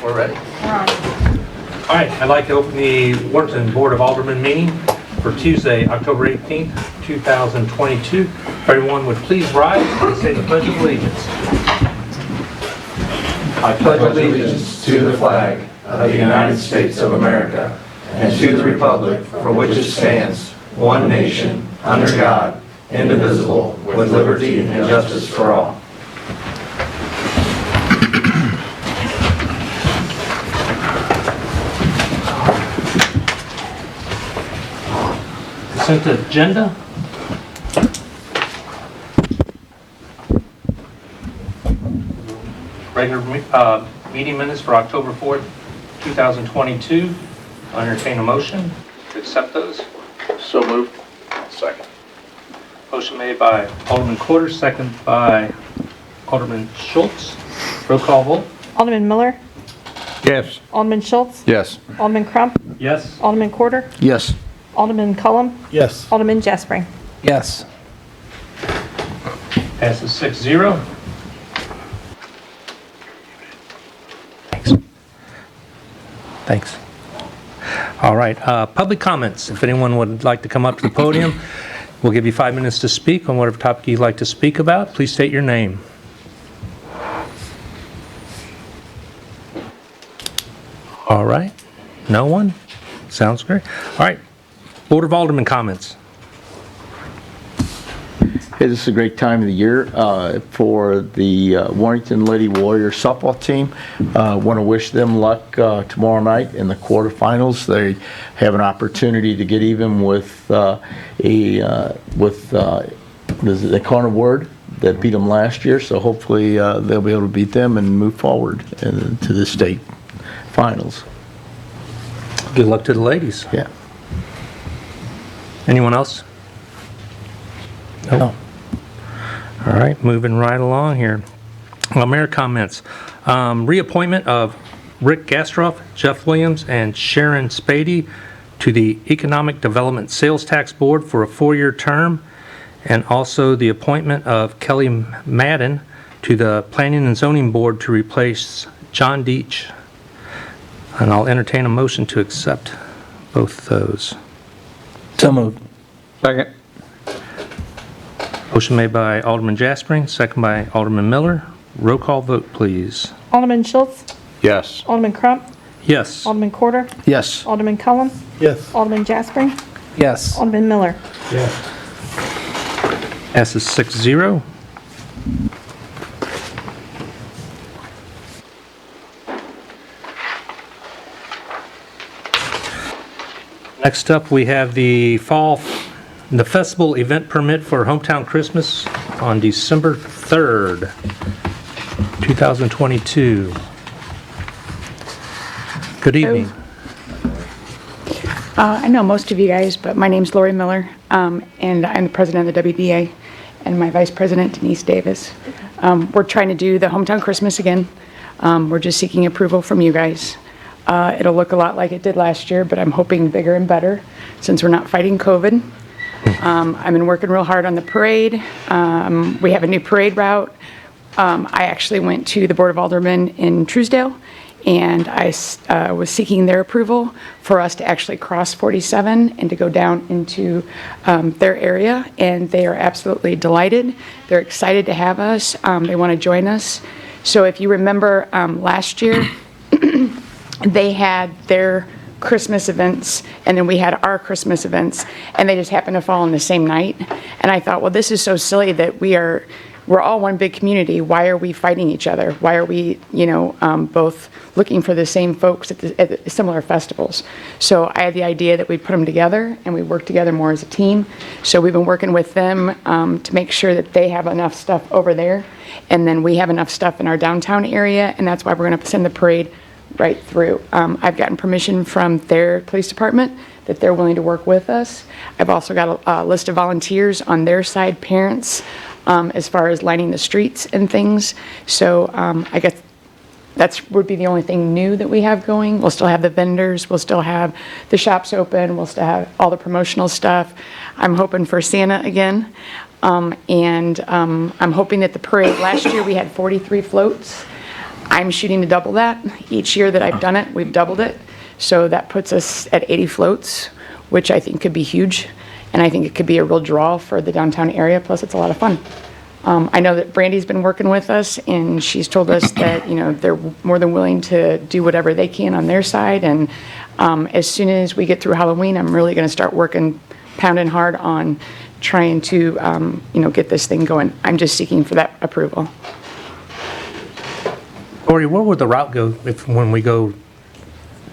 We're ready. All right, I'd like to open the Warrenton Board of Aldermen meeting for Tuesday, October 18th, 2022. If everyone would please rise and say the Pledge of Allegiance. I pledge allegiance to the flag of the United States of America and to the republic for which it stands, one nation, under God, indivisible, with liberty and justice for all. Consent agenda. Regular meeting minutes for October 4th, 2022. I'll entertain a motion to accept those. So moved. Second. Motion made by Alderman Quarter, second by Alderman Schultz. Roll call vote. Alderman Miller, Yes. Alderman Schultz, Yes. Alderman Crump, Yes. Alderman Quarter, Yes. Alderman Cullum, Yes. Alderman Jaspering. Yes. Passes 6-0. Thanks. All right, public comments. If anyone would like to come up to the podium, we'll give you 5 minutes to speak on whatever topic you'd like to speak about. Please state your name. All right, no one? Sounds great. All right, Board of Aldermen comments. Hey, this is a great time of the year for the Warrington Lady Warrior softball team. Want to wish them luck tomorrow night in the quarterfinals. They have an opportunity to get even with the Corner Word that beat them last year. So hopefully they'll be able to beat them and move forward to the state finals. Good luck to the ladies. Yeah. Anyone else? No. All right, moving right along here. Mayor comments. Reappointment of Rick Gastroff, Jeff Williams, and Sharon Spady to the Economic Development Sales Tax Board for a 4-year term, and also the appointment of Kelly Madden to the Planning and Zoning Board to replace John Deach. And I'll entertain a motion to accept both those. So moved. Second. Motion made by Alderman Jaspering, second by Alderman Miller. Roll call vote, please. Alderman Schultz, Yes. Alderman Crump, Yes. Alderman Quarter, Yes. Alderman Cullum, Yes. Alderman Jaspering, Yes. Alderman Miller. Yes. Passes 6-0. Next up, we have the festival event permit for Hometown Christmas on December 3rd, 2022. Good evening. I know most of you guys, but my name's Lori Miller, and I'm the president of the WDA, and my vice president, Denise Davis. We're trying to do the Hometown Christmas again. We're just seeking approval from you guys. It'll look a lot like it did last year, but I'm hoping bigger and better since we're not fighting COVID. I've been working real hard on the parade. We have a new parade route. I actually went to the Board of Aldermen in Truesdale, and I was seeking their approval for us to actually cross 47 and to go down into their area, and they are absolutely delighted. They're excited to have us. They want to join us. So if you remember last year, they had their Christmas events, and then we had our Christmas events, and they just happened to fall on the same night. And I thought, well, this is so silly that we're all one big community. Why are we fighting each other? Why are we, both looking for the same folks at the similar festivals? So I had the idea that we'd put them together and we work together more as a team. So we've been working with them to make sure that they have enough stuff over there, and then we have enough stuff in our downtown area, and that's why we're going to send the parade right through. I've gotten permission from their police department that they're willing to work with us. I've also got a list of volunteers on their side, parents, as far as lining the streets and things. So I guess that would be the only thing new that we have going. We'll still have the vendors, we'll still have the shops open, we'll still have all the promotional stuff. I'm hoping for Santa again. I'm hoping that the parade, last year we had 43 floats. I'm shooting to double that. Each year that I've done it, we've doubled it. So that puts us at 80 floats, which I think could be huge. And I think it could be a real draw for the downtown area, plus it's a lot of fun. I know that Brandy's been working with us, and she's told us that, they're more than willing to do whatever they can on their side. And as soon as we get through Halloween, I'm really going to start working, pounding hard on trying to, get this thing going. I'm just seeking for that approval. Lori, where would the route go when we go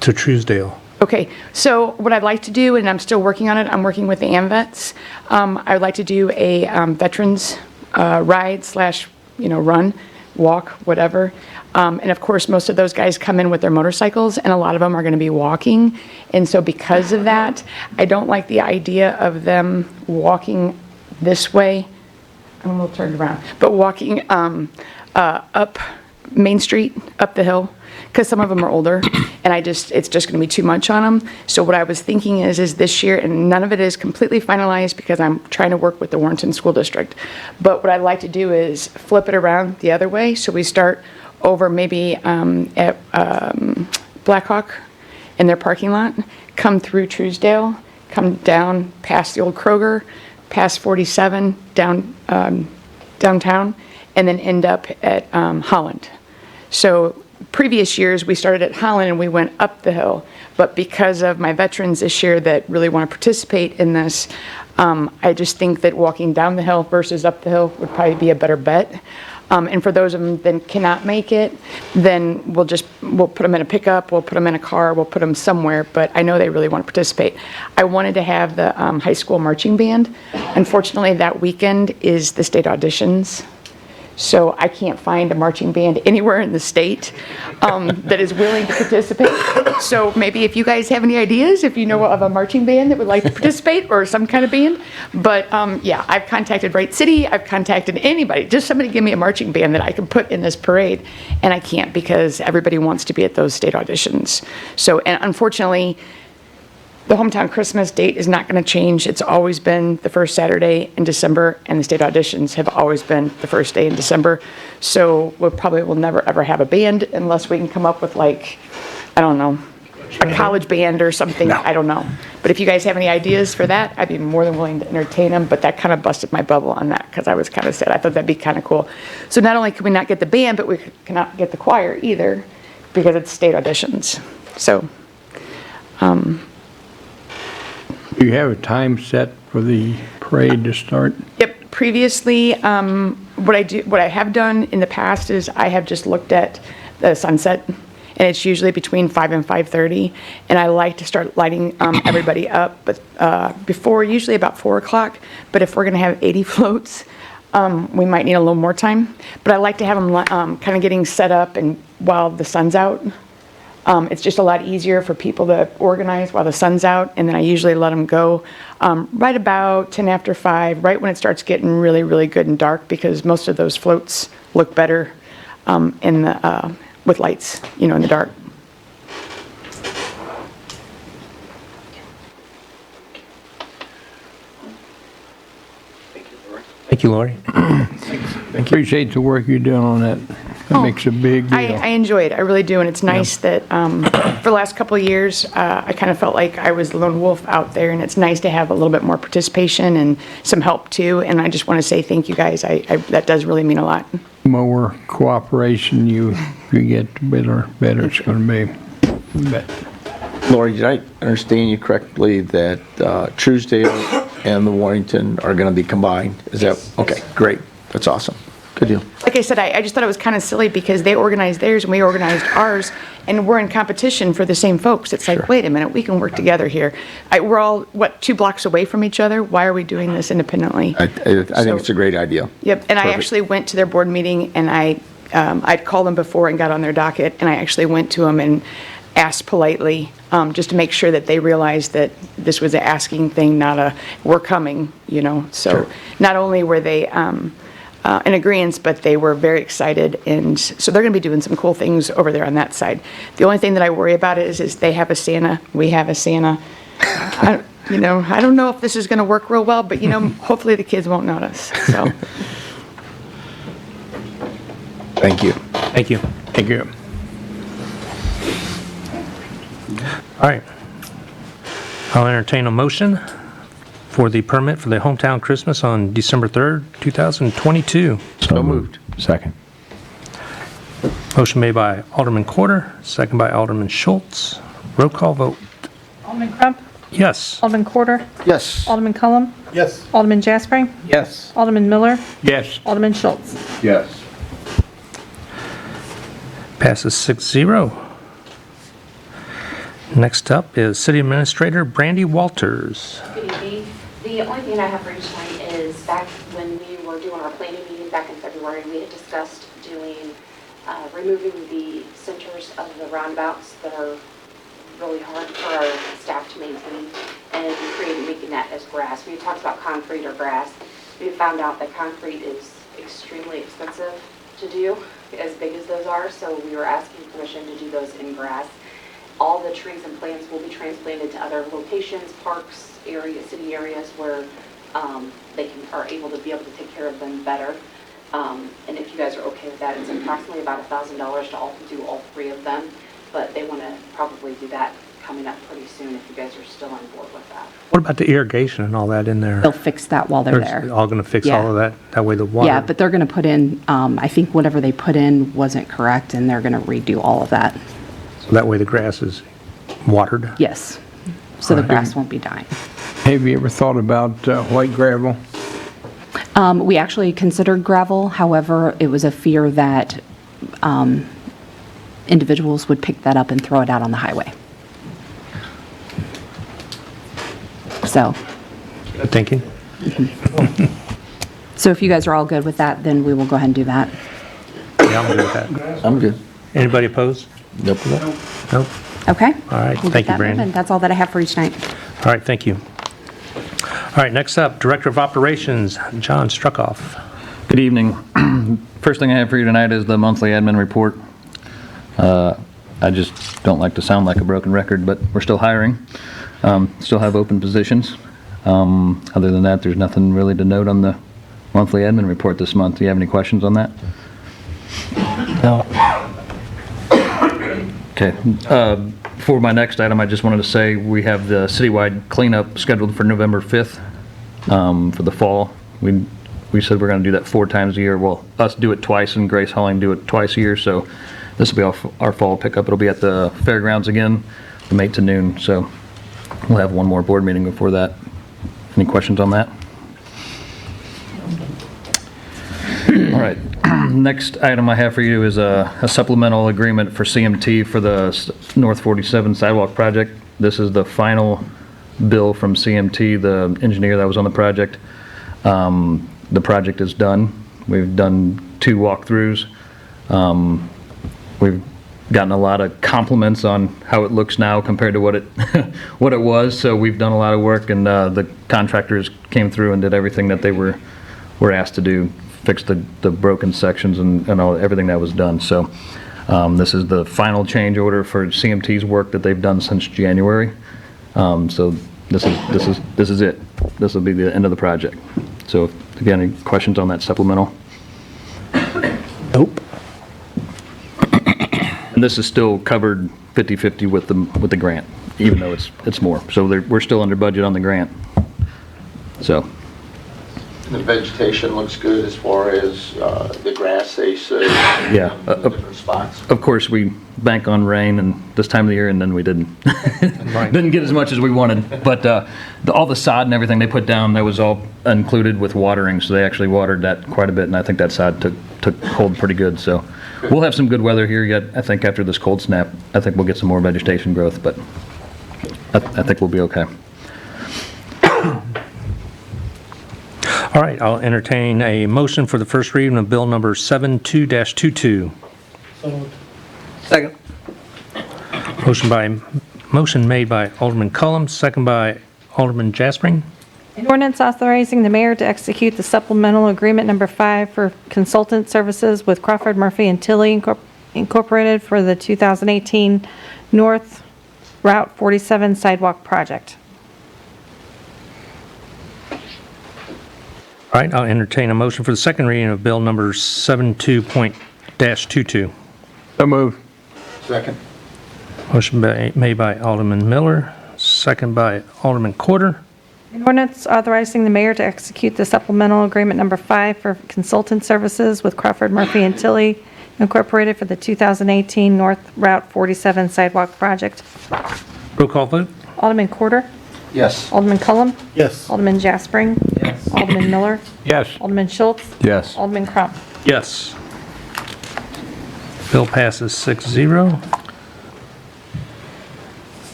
to Truesdale? Okay, so what I'd like to do, and I'm still working on it, I'm working with the AMVETS. I would like to do a veterans ride / run, walk, whatever. And of course, most of those guys come in with their motorcycles, and a lot of them are going to be walking. And so because of that, I don't like the idea of them walking this way. I'm a little turned around, but walking up Main Street, up the hill, because some of them are older, and it's just going to be too much on them. So what I was thinking is this year, and none of it is completely finalized because I'm trying to work with the Warrenton School District, but what I'd like to do is flip it around the other way. So we start over maybe at Blackhawk in their parking lot, come through Truesdale, come down past the old Kroger, past 47, downtown, and then end up at Holland. So previous years, we started at Holland and we went up the hill. But because of my veterans this year that really want to participate in this, I just think that walking down the hill versus up the hill would probably be a better bet. And for those of them that cannot make it, then we'll put them in a pickup, we'll put them in a car, we'll put them somewhere, but I know they really want to participate. I wanted to have the high school marching band. Unfortunately, that weekend is the state auditions. So I can't find a marching band anywhere in the state that is willing to participate. So maybe if you guys have any ideas, if you know of a marching band that would like to participate or some kind of band. But yeah, I've contacted Wright City, I've contacted anybody, just somebody give me a marching band that I can put in this parade. And I can't because everybody wants to be at those state auditions. So, and unfortunately, the hometown Christmas date is not going to change. It's always been the first Saturday in December, and the state auditions have always been the first day in December. So we probably will never, ever have a band unless we can come up with, like, I don't know, a college band or something. I don't know. But if you guys have any ideas for that, I'd be more than willing to entertain them. But that kind of busted my bubble on that because I was kind of sad. I thought that'd be kind of cool. So not only can we not get the band, but we cannot get the choir either because it's state auditions. So, Do you have a time set for the parade to start? Yep. Previously, what I have done in the past is I have just looked at the sunset, and it's usually between 5 and 5:30. And I like to start lighting everybody up, but before usually about 4 o'clock. But if we're going to have 80 floats, we might need a little more time. But I like to have them kind of getting set up and while the sun's out. It's just a lot easier for people to organize while the sun's out, and then I usually let them go right about 10 after 5, right when it starts getting really, really good and dark, because most of those floats look better with lights, in the dark. Thank you, Lori. Appreciate the work you're doing on that. That makes a big deal. I enjoy it. I really do. And it's nice that for the last couple of years, I kind of felt like I was the lone wolf out there. And it's nice to have a little bit more participation and some help, too. And I just want to say thank you, guys. That does really mean a lot. The more cooperation you get, the better it's going to be. Bet. Lori, did I understand you correctly that Truesdale and the Warrington are going to be combined? Is that okay? Great. That's awesome. Good deal. Like I said, I just thought it was kind of silly because they organized theirs and we organized ours, and we're in competition for the same folks. It's like, wait a minute, we can work together here. We're all, 2 blocks away from each other? Why are we doing this independently? I think it's a great idea. Yep, and I actually went to their board meeting, and I'd called them before and got on their docket, and I actually went to them and asked politely, just to make sure that they realized that this was an asking thing, not a, we're coming, So not only were they in agreement, but they were very excited, and so they're going to be doing some cool things over there on that side. The only thing that I worry about is they have a Santa, we have a Santa. I don't know if this is going to work real well, but hopefully the kids won't notice. So, Thank you. Thank you. Thank you. All right. I'll entertain a motion for the permit for the hometown Christmas on December 3rd, 2022. So moved. Second. Motion made by Alderman Quarter, second by Alderman Schultz. Roll call vote. Alderman Crump, Yes. Alderman Quarter, Yes. Alderman Cullum, Yes. Alderman Jaspering, Yes. Alderman Miller, Yes. Alderman Schultz. Yes. Passes 6-0. Next up is City Administrator Brandy Walters. Good evening. The only thing I have for you tonight is back when we were doing our planning meeting back in February, we had discussed removing the centers of the roundabouts that are really hard for our staff to maintain and making that as grass. We had talked about concrete or grass. We found out that concrete is extremely expensive to do, as big as those are, so we were asking permission to do those in grass. All the trees and plants will be transplanted to other locations, parks, areas, city areas where they are able to take care of them better. And if you guys are okay with that, it's approximately about $1,000 to do all three of them, but they want to probably do that coming up pretty soon if you guys are still on board with that. What about the irrigation and all that in there? They'll fix that while they're They're there. all going to fix Yeah. all of that? That way the water... Yeah, but they're going to put in, I think whatever they put in wasn't correct, and they're going to redo all of that. So that way the grass is watered? Yes. So the grass won't be dying. Have you ever thought about white gravel? We actually considered gravel. However, it was a fear that individuals would pick that up and throw it out on the highway. So, Good thinking. so if you guys are all good with that, then we will go ahead and do that. Yeah, I'm good with that. I'm good. Anybody opposed? Nope. Nope. Okay? All right, We'll thank get you, that Brandon. moving. That's all that I have for each night. All right, thank you. All right, next up, Director of Operations, John Struckoff. Good evening. First thing I have for you tonight is the monthly admin report. I just don't like to sound like a broken record, but we're still hiring. Still have open positions. Other than that, there's nothing really to note on the monthly admin report this month. Do you have any questions on that? No. Okay. For my next item, I just wanted to say we have the citywide cleanup scheduled for November 5th for the fall. We said we're going to do that 4 times a year. Well, us do it twice and Grace Halling do it twice a year, so this will be our fall pickup. It'll be at the fairgrounds again from 8 to noon, so we'll have one more board meeting before that. Any questions on that? All right. Next item I have for you is a supplemental agreement for CMT for the North 47 sidewalk project. This is the final bill from CMT, the engineer that was on the project. The project is done. We've done 2 walkthroughs. We've gotten a lot of compliments on how it looks now compared to what it what it was. So we've done a lot of work, and the contractors came through and did everything that they were asked to do, fix the broken sections and everything that was done. So this is the final change order for CMT's work that they've done since January. So this is it. This will be the end of the project. So again, any questions on that supplemental? Nope. And this is still covered 50/50 with the grant, even though it's more. So we're still under budget on the grant. So. The vegetation looks good as far as the grass, they say. Yeah. Different spots. Of course, we bank on rain and this time of the year, and then we didn't. Didn't get as much as we wanted. But all the sod and everything they put down, that was all included with watering, so they actually watered that quite a bit, and I think that sod took hold pretty good. So we'll have some good weather here yet. I think after this cold snap, I think we'll get some more vegetation growth, but I think we'll be okay. All right, I'll entertain a motion for the first reading of Bill number 72-22. Second. Motion made by Alderman Cullum, second by Alderman Jaspering. An ordinance authorizing the mayor to execute the supplemental agreement number 5 for consultant services with Crawford Murphy and Tilley Incorporated for the 2018 North Route 47 sidewalk project. All right, I'll entertain a motion for the second reading of Bill number 72.22. So moved. Second. Motion made by Alderman Miller, second by Alderman Quarter. An ordinance authorizing the mayor to execute the supplemental agreement number 5 for consultant services with Crawford Murphy and Tilley Incorporated for the 2018 North Route 47 sidewalk project. Roll call vote? Alderman Quarter, Yes. Alderman Cullum, Yes. Alderman Jaspering, Yes. Alderman Miller, Yes. Alderman Schultz, Yes. Alderman Crump. Yes. Bill passes 6-0.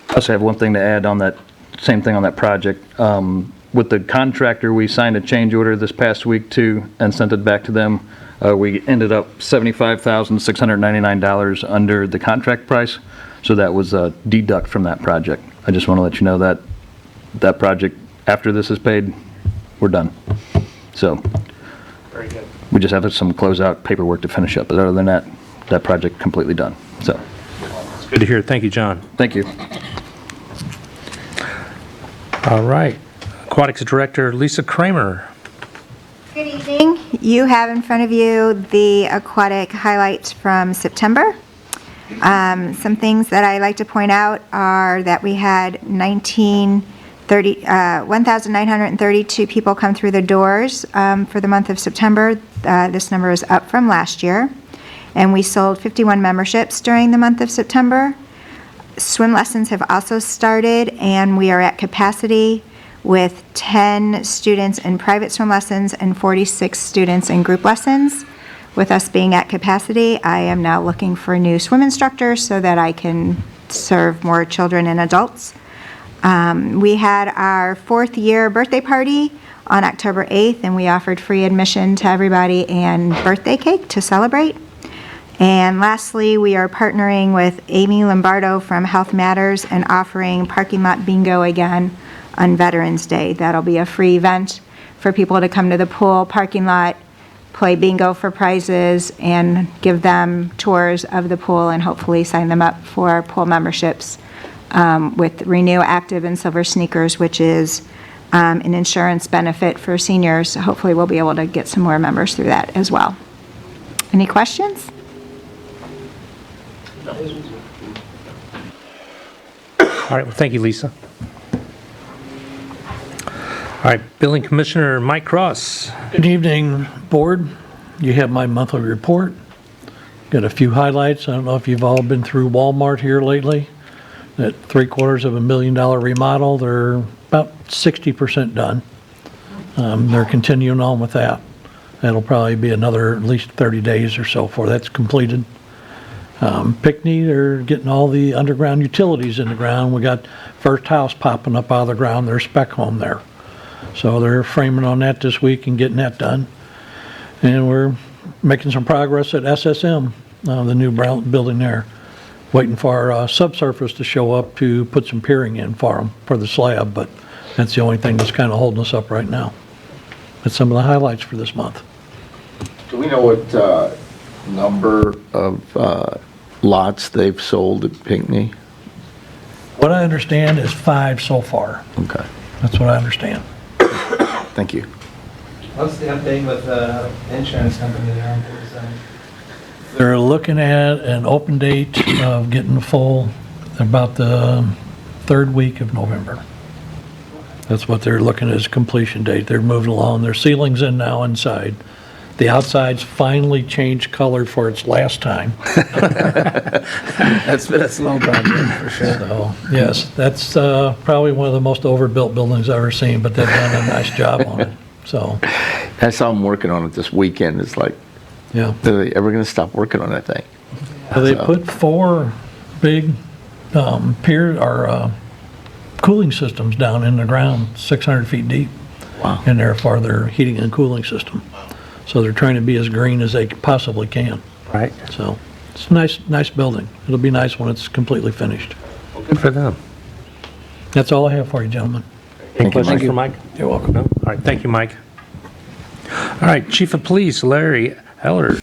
I also have one thing to add on that, same thing on that project. With the contractor, we signed a change order this past week too and sent it back to them. We ended up $75,699 under the contract price, so that was a deduct from that project. I just want to let you know that that project, after this is paid, we're done. So Very good. we just have some closeout paperwork to finish up, but other than that, that project completely done. So, It's good to hear. Thank you, John. thank you. All right. Aquatics Director Lisa Kramer. Good evening. You have in front of you the aquatic highlights from September. Some things that I like to point out are that we had 1,932 people come through the doors for the month of September. This number is up from last year. And we sold 51 memberships during the month of September. Swim lessons have also started, and we are at capacity with 10 students in private swim lessons and 46 students in group lessons. With us being at capacity, I am now looking for new swim instructors so that I can serve more children and adults. We had our 4th year birthday party on October 8th, and we offered free admission to everybody and birthday cake to celebrate. And lastly, we are partnering with Amy Lombardo from Health Matters and offering parking lot bingo again on Veterans Day. That'll be a free event for people to come to the pool parking lot, play bingo for prizes, and give them tours of the pool and hopefully sign them up for pool memberships with Renew Active and Silver Sneakers, which is an insurance benefit for seniors. Hopefully we'll be able to get some more members through that as well. Any questions? All right. Well, thank you, Lisa. All right. Building Commissioner Mike Cross. Good evening, Board. You have my monthly report. Got a few highlights. I don't know if you've all been through Walmart here lately. That $750,000 remodel, they're about 60% done. They're continuing on with that. That'll probably be another at least 30 days or so before that's completed. Pinckney, they're getting all the underground utilities in the ground. We got first house popping up out of the ground, their spec home there. So they're framing on that this week and getting that done. And we're making some progress at SSM, the new building there. Waiting for our subsurface to show up to put some piering in for them, for the slab, but that's the only thing that's kind of holding us up right now. That's some of the highlights for this month. Do we know what number of lots they've sold at Pinckney? What I understand is 5 so far. Okay, That's what I understand. thank you. What's the update with the insurance company there on 47? They're looking at an open date of getting full about the 3rd week of November. That's what they're looking at as completion date. They're moving along. Their ceiling's in now inside. The outside's finally changed color for its last time. That's been a slow project for sure. So, yes, that's probably one of the most overbuilt buildings I've ever seen, but they've done a nice job on it. So, I saw them working on it this weekend. It's like, yeah. are they ever going to stop working on that thing? So they put 4 big cooling systems down in the ground, 600 feet deep. Wow. In there for their heating and cooling system. So they're trying to be as green as they possibly can. Right. So it's a nice building. It'll be nice when it's completely finished. Good for them. That's all I have for you, gentlemen. Any questions for Mike? You're welcome. No? All right. Thank you, Mike. All right. Chief of Police Larry Ellard.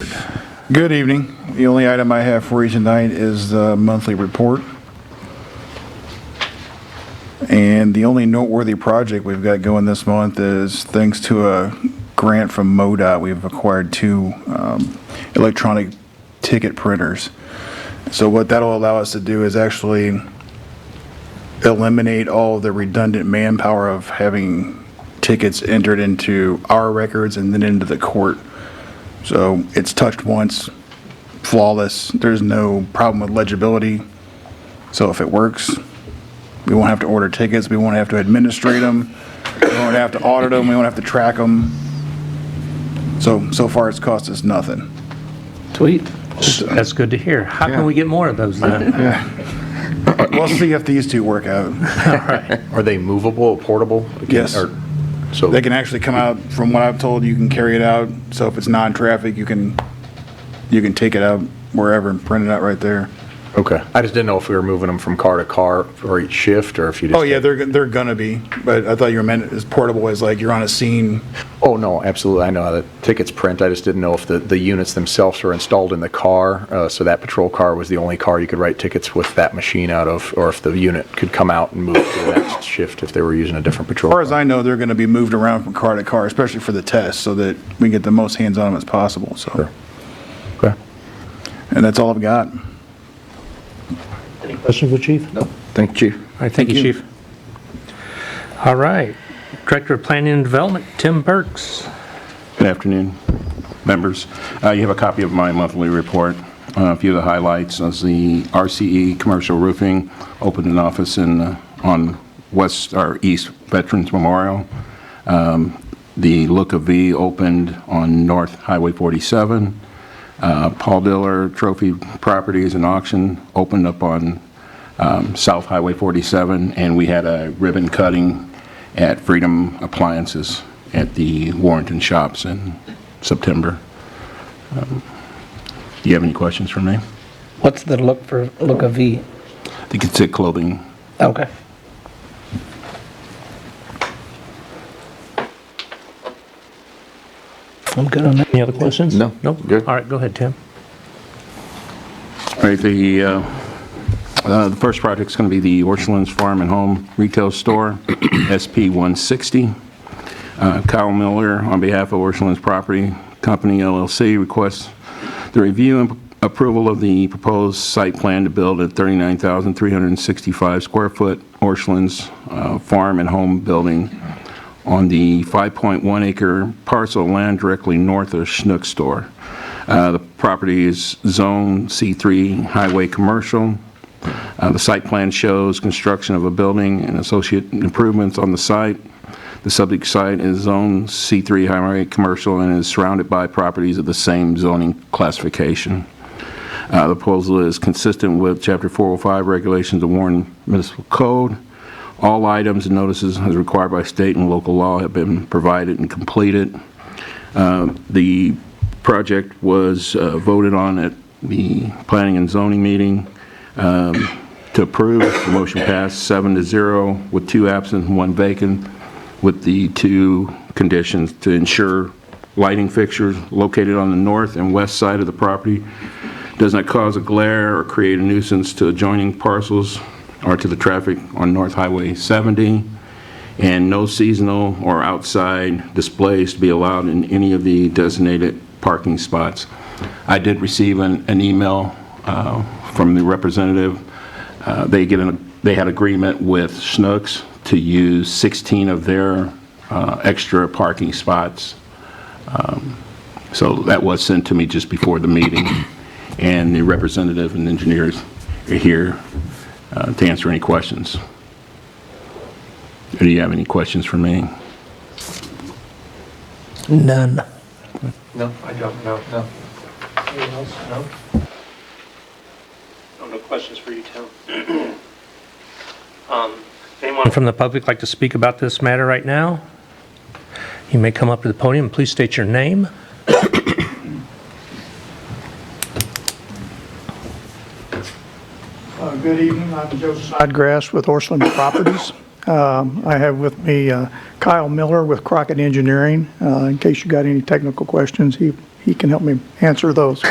Good evening. The only item I have for you tonight is the monthly report. And the only noteworthy project we've got going this month is thanks to a grant from MoDOT, we've acquired 2 electronic ticket printers. So what that'll allow us to do is actually eliminate all the redundant manpower of having tickets entered into our records and then into the court. So it's touched once, flawless. There's no problem with legibility. So if it works, we won't have to order tickets. We won't have to administrate them. We won't have to audit them. We won't have to track them. So far it's cost us nothing. Sweet. That's good to hear. How can we get more of those then? We'll see if these two work out. Are they movable, portable? Yes. So They can actually come out, from what I've told, you can carry it out. So if it's non-traffic, you can take it out wherever and print it out right there. Okay. I just didn't know if we were moving them from car to car for each shift, or if you just... Oh, yeah, they're gonna be, but I thought you were meant as portable as like you're on a scene. Oh, no, absolutely. I know how the tickets print. I just didn't know if the units themselves were installed in the car, so that patrol car was the only car you could write tickets with that machine out of, or if the unit could come out and move to the next shift if they were using a different patrol As far as car. I know, they're gonna be moved around from car to car, especially for the test, so that we can get the most hands on them as possible, so. Sure. Okay. And that's all I've got. Any questions for Chief? No. Thank you, Chief. All right, thank you, Chief. All right, Director of Planning and Development, Tim Burks. Good afternoon, members. You have a copy of my monthly report. A few of the highlights is the RCE Commercial Roofing opened an office on West or East Veterans Memorial. The Look of V opened on North Highway 47. Paul Diller Trophy Properties and Auction opened up on South Highway 47, and we had a ribbon cutting at Freedom Appliances at the Warrenton Shops in September. Do you have any questions for me? What's the look of V? I think it's at clothing. Okay. I'm good on that. Any other questions? No. Nope. Good. All right, go ahead, Tim. All right, the first project's going to be the Orchlands Farm and Home Retail Store, SP 160. Kyle Miller, on behalf of Orchlands Property Company LLC, requests the review and approval of the proposed site plan to build a 39,365 square foot Orchlands Farm and Home building on the 5.1 acre parcel of land directly north of Schnuck Store. The property is Zone C3 Highway Commercial. The site plan shows construction of a building and associate improvements on the site. The subject site is Zone C3 Highway Commercial and is surrounded by properties of the same zoning classification. The proposal is consistent with Chapter 405 regulations of Warren Municipal Code. All items and notices as required by state and local law have been provided and completed. The project was voted on at the Planning and Zoning meeting to approve. The motion passed 7-0 with 2 absent and 1 vacant, with the 2 conditions to ensure lighting fixtures located on the north and west side of the property does not cause a glare or create a nuisance to adjoining parcels or to the traffic on North Highway 70, and no seasonal or outside displays to be allowed in any of the designated parking spots. I did receive an email from the representative. They had agreement with Schnucks to use 16 of their extra parking spots. So that was sent to me just before the meeting, and the representative and engineers are here to answer any questions. Do you have any questions for me? None. No, I don't. No. Anyone else? No? No questions for you, Tim. Anyone from the public like to speak about this matter right now? You may come up to the podium and please state your name. Good evening. I'm Joe Snodgrass with Orchland Properties. I have with me Kyle Miller with Crockett Engineering. In case you got any technical questions, he can help me answer those.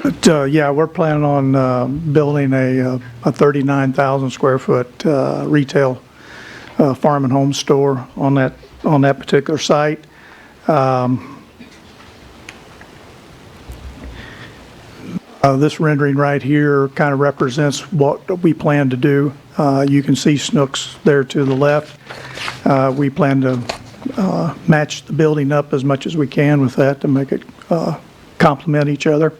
But yeah, we're planning on building a 39,000 square foot retail farm and home store on that particular site. This rendering right here kind of represents what we plan to do. You can see Snooks there to the left. We plan to match the building up as much as we can with that to make it complement each other.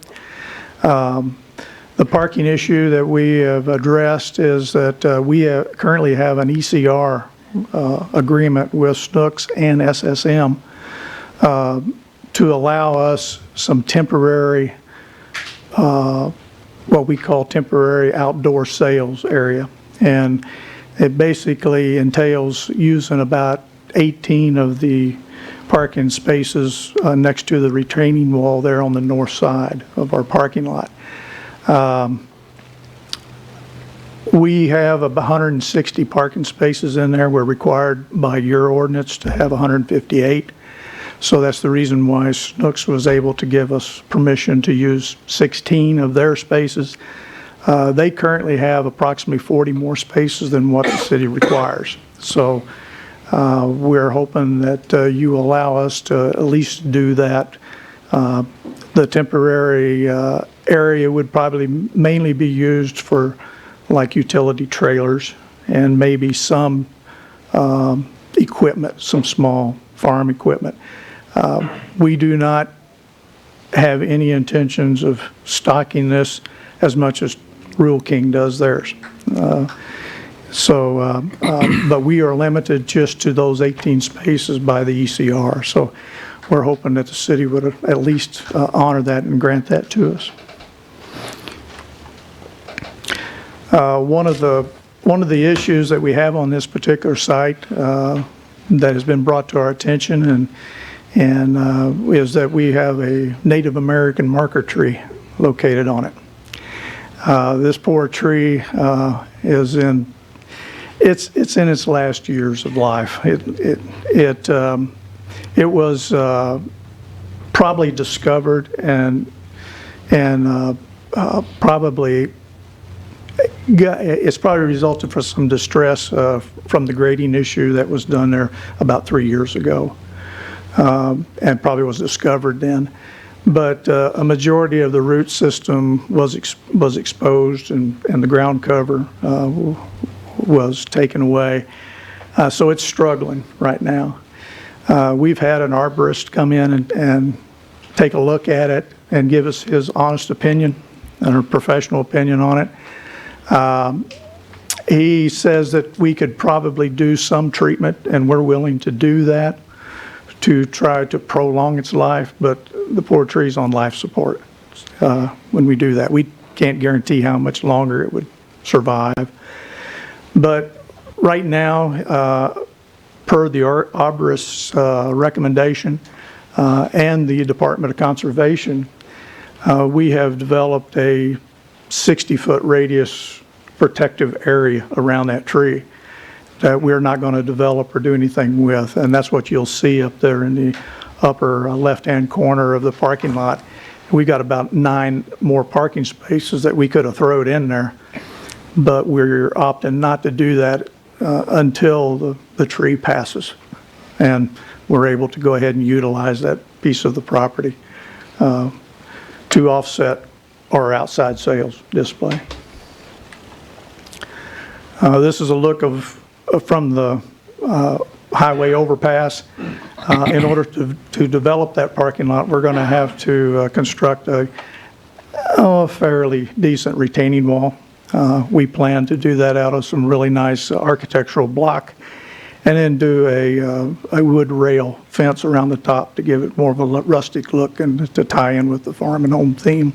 The parking issue that we have addressed is that we currently have an ECR agreement with Snooks and SSM to allow us some temporary what we call temporary outdoor sales area. And it basically entails using about 18 of the parking spaces next to the retaining wall there on the north side of our parking lot. We have about 160 parking spaces in there. We're required by your ordinance to have 158. So that's the reason why Snooks was able to give us permission to use 16 of their spaces. They currently have approximately 40 more spaces than what the city requires. So we're hoping that you allow us to at least do that. The temporary area would probably mainly be used for like utility trailers and maybe some equipment, some small farm equipment. We do not have any intentions of stocking this as much as Rural King does theirs. But we are limited just to those 18 spaces by the ECR. So we're hoping that the city would at least honor that and grant that to us. One of the issues that we have on this particular site that has been brought to our attention is that we have a Native American marker tree located on it. This poor tree is in its last years of life. It was probably discovered and probably it's probably resulted from some distress from the grading issue that was done there about 3 years ago. And probably was discovered then. But a majority of the root system was exposed and the ground cover was taken away. So it's struggling right now. We've had an arborist come in and take a look at it and give us his honest opinion and a professional opinion on it. He says that we could probably do some treatment, and we're willing to do that to try to prolong its life, but the poor tree's on life support when we do that. We can't guarantee how much longer it would survive. But right now, per the arborist's recommendation and the Department of Conservation, we have developed a 60-foot radius protective area around that tree that we're not going to develop or do anything with. And that's what you'll see up there in the upper left-hand corner of the parking lot. We got about 9 more parking spaces that we could have thrown in there, but we're opting not to do that until the tree passes. And we're able to go ahead and utilize that piece of the property to offset our outside sales display. This is a look from the highway overpass. In order to develop that parking lot, we're going to have to construct a fairly decent retaining wall. We plan to do that out of some really nice architectural block and then do a wood rail fence around the top to give it more of a rustic look and to tie in with the farm and home theme.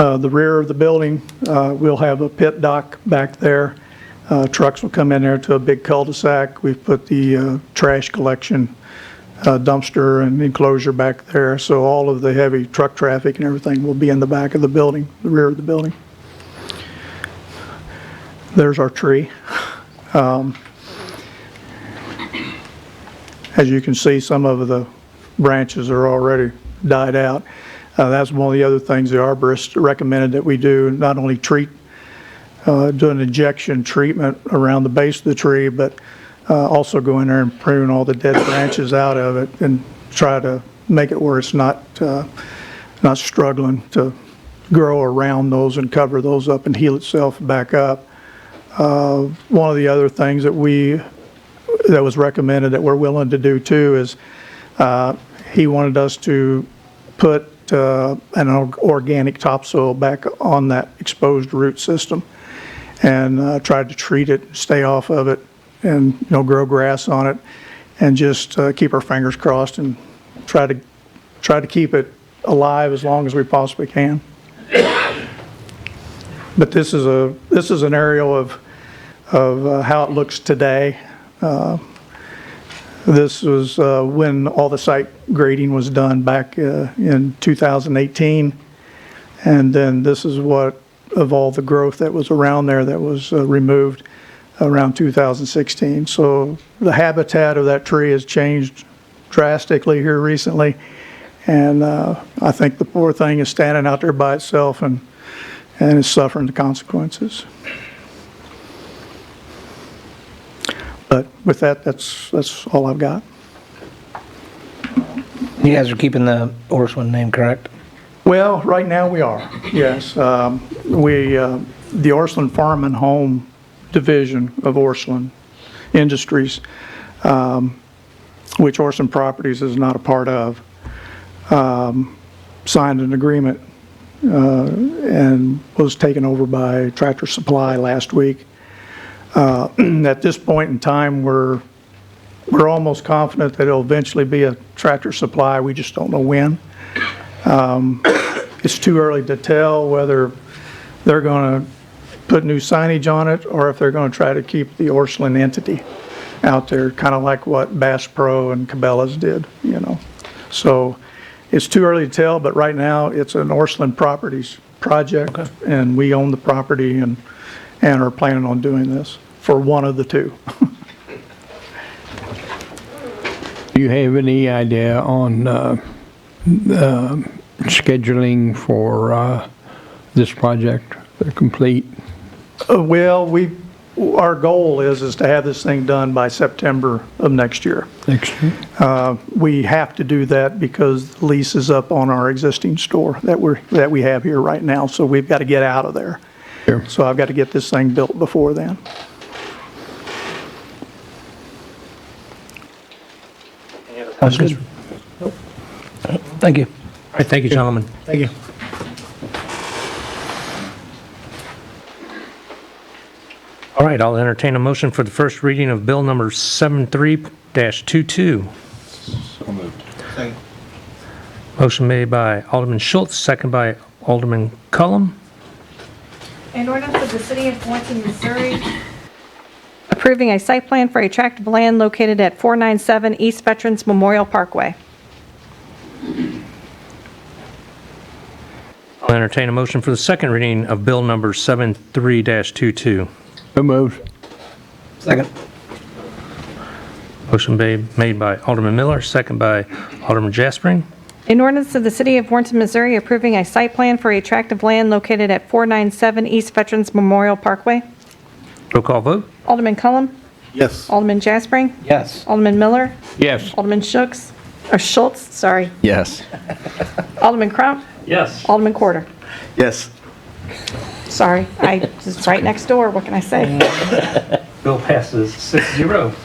The rear of the building, we'll have a pit dock back there. Trucks will come in there to a big cul-de-sac. We've put the trash collection dumpster and enclosure back there. So all of the heavy truck traffic and everything will be in the back of the building, the rear of the building. There's our tree. As you can see, some of the branches are already died out. That's one of the other things the arborist recommended that we do, not only do an injection treatment around the base of the tree, but also go in there and prune all the dead branches out of it and try to make it where it's not struggling to grow around those and cover those up and heal itself back up. One of the other things that was recommended that we're willing to do too is he wanted us to put an organic topsoil back on that exposed root system and tried to treat it, stay off of it, and grow grass on it, and just keep our fingers crossed and try to keep it alive as long as we possibly can. But this is an aerial of how it looks today. This was when all the site grading was done back in 2018, and then this is what of all the growth that was around there that was removed around 2016. So the habitat of that tree has changed drastically here recently, and I think the poor thing is standing out there by itself and is suffering the consequences. But with that, that's all I've got. You guys are keeping the Orscheln name, correct? Well, right now we are, yes. The Orscheln Farm and Home Division of Orscheln Industries, which Orscheln Properties is not a part of, signed an agreement and was taken over by Tractor Supply last week. At this point in time, we're almost confident that it'll eventually be a Tractor Supply. We just don't know when. It's too early to tell whether they're going to put new signage on it or if they're going to try to keep the Orscheln entity out there, kind of like what Bass Pro and Cabela's did, So it's too early to tell, but right now it's an Orscheln Properties project, and we own the property and are planning on doing this for one of the two. Do you have any idea on scheduling for this project to complete? Well, our goal is to have this thing done by September of next year. Next year? We have to do that because the lease is up on our existing store that we have here right now, so we've got to get out of there. Sure. So I've got to get this thing built before then. Sounds good. Thank you. All right, thank you, gentlemen. Thank you. All right, I'll entertain a motion for the first reading of Bill number 73-22. So moved. Second. Motion made by Alderman Schultz, second by Alderman Cullum. An ordinance of the City of Warrenton, Missouri, approving a site plan for a tract of land located at 497 East Veterans Memorial Parkway. I'll entertain a motion for the second reading of Bill number 73-22. So moved. Second. Motion made by Alderman Miller, second by Alderman Jaspering. An ordinance of the City of Warrenton, Missouri, approving a site plan for a tract of land located at 497 East Veterans Memorial Parkway. Roll call vote. Alderman Cullum. Yes. Alderman Jaspering. Yes. Alderman Miller. Yes. Alderman Schultz, sorry. Yes. Alderman Crump. Yes. Alderman Quarter. Yes. Sorry, it's right next door. What can I say? Bill passes 6-0.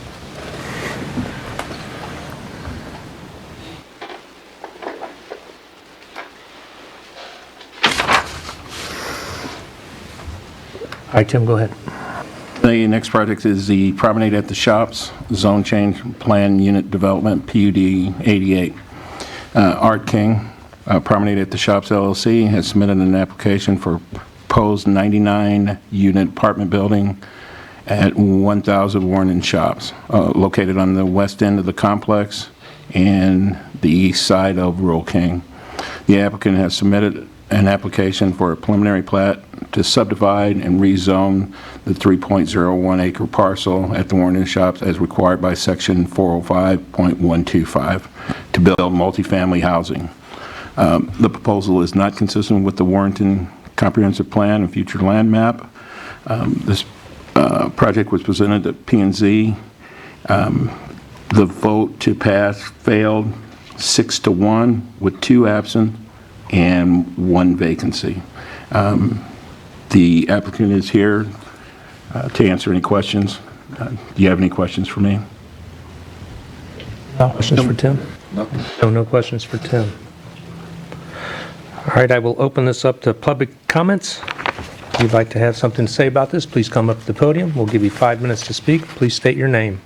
All right, Tim, go ahead. The next project is the Promenade at the Shops, Zone Change Plan Unit Development, PUD 88. Art King, Promenade at the Shops LLC, has submitted an application for proposed 99-unit apartment building at 1000 Warren Shops, located on the west end of the complex and the east side of Rural King. The applicant has submitted an application for a preliminary plat to subdivide and rezone the 3.01 acre parcel at the Warren Shops as required by section 405.125 to build multifamily housing. The proposal is not consistent with the Warrenton Comprehensive Plan and future land map. This project was presented at P&Z. The vote to pass failed 6-1 with 2 absent and 1 vacancy. The applicant is here to answer any questions. Do you have any questions for me? No questions for Tim? No questions for Tim. All right, I will open this up to public comments. If you'd like to have something to say about this, please come up to the podium. We'll give you 5 minutes to speak. Please state your name.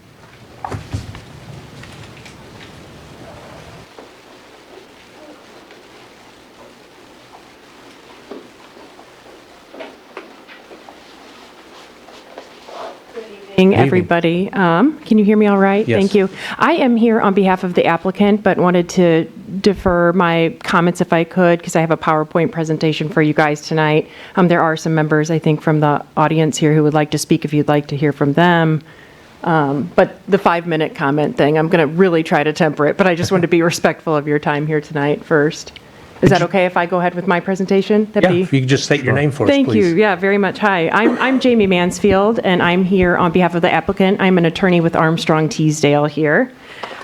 Everybody. Can you hear me all right? Yes. Thank you. I am here on behalf of the applicant, but wanted to defer my comments if I could, because I have a PowerPoint presentation for you guys tonight. There are some members, I think, from the audience here who would like to speak if you'd like to hear from them. But the 5-minute comment thing, I'm going to really try to temper it, but I just wanted to be respectful of your time here tonight first. Is that okay if I go ahead with my presentation? Yeah, if you could just state your name for us, please. Thank you. Yeah, very much. Hi, I'm Jamie Mansfield, and I'm here on behalf of the applicant. I'm an attorney with Armstrong Teasdale here.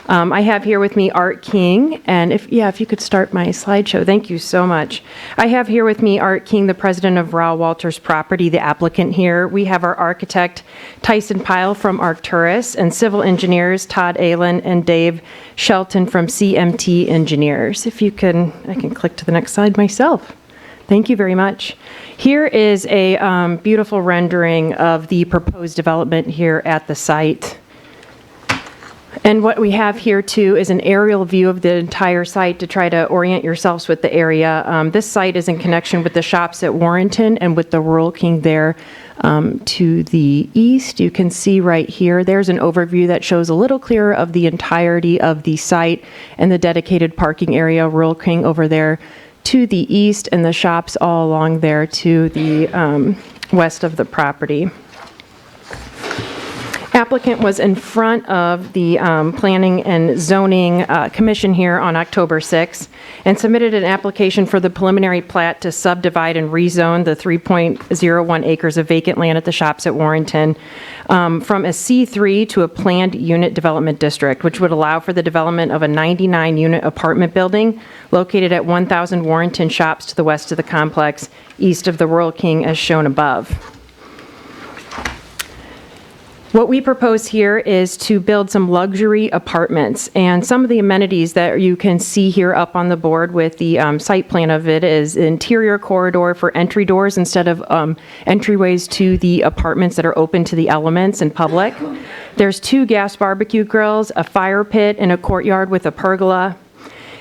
I have here with me Art King, and if you could start my slideshow. Thank you so much. I have here with me Art King, the president of Rao Walters Property, the applicant here. We have our architect, Tyson Pyle from Arcturus, and civil engineers, Todd Aylen and Dave Shelton from CMT Engineers. If you can, I can click to the next slide myself. Thank you very much. Here is a beautiful rendering of the proposed development here at the site. And what we have here too is an aerial view of the entire site to try to orient yourselves with the area. This site is in connection with the shops at Warrenton and with the Rural King there to the east. You can see right here, there's an overview that shows a little clearer of the entirety of the site and the dedicated parking area, Rural King over there to the east, and the shops all along there to the west of the property. Applicant was in front of the Planning and Zoning Commission here on October 6th and submitted an application for the preliminary plat to subdivide and rezone the 3.01 acres of vacant land at the shops at Warrenton from a C3 to a planned unit development district, which would allow for the development of a 99-unit apartment building located at 1,000 Warrenton Shops to the west of the complex, east of the Rural King as shown above. What we propose here is to build some luxury apartments, and some of the amenities that you can see here up on the board with the site plan of it is interior corridor for entry doors instead of entryways to the apartments that are open to the elements and public. There's 2 gas barbecue grills, a fire pit, and a courtyard with a pergola.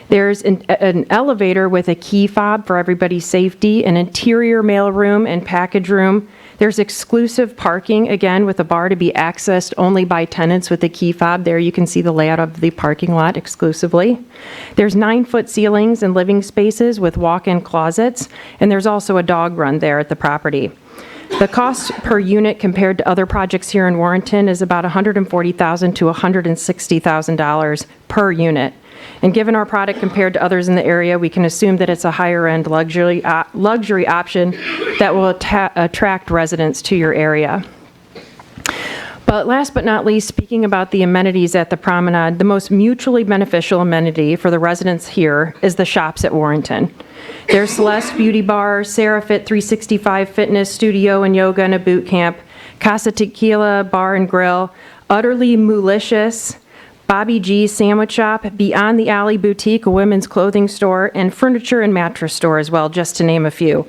There's an elevator with a key fob for everybody's safety, an interior mailroom and package room. There's exclusive parking, again, with a bar to be accessed only by tenants with a key fob. There you can see the layout of the parking lot exclusively. There's 9-foot ceilings and living spaces with walk-in closets, and there's also a dog run there at the property. The cost per unit compared to other projects here in Warrenton is about $140,000 to $160,000 per unit. And given our product compared to others in the area, we can assume that it's a higher-end luxury option that will attract residents to your area. But last but not least, speaking about the amenities at the promenade, the most mutually beneficial amenity for the residents here is the shops at Warrenton. There's Celeste Beauty Bar, Sarah Fit 365 Fitness Studio and Yoga and a Boot Camp, Casa Tequila Bar and Grill, Utterly Moolicious, Bobby G's Sandwich Shop, Beyond the Alley Boutique, a women's clothing store, and furniture and mattress store as well, just to name a few.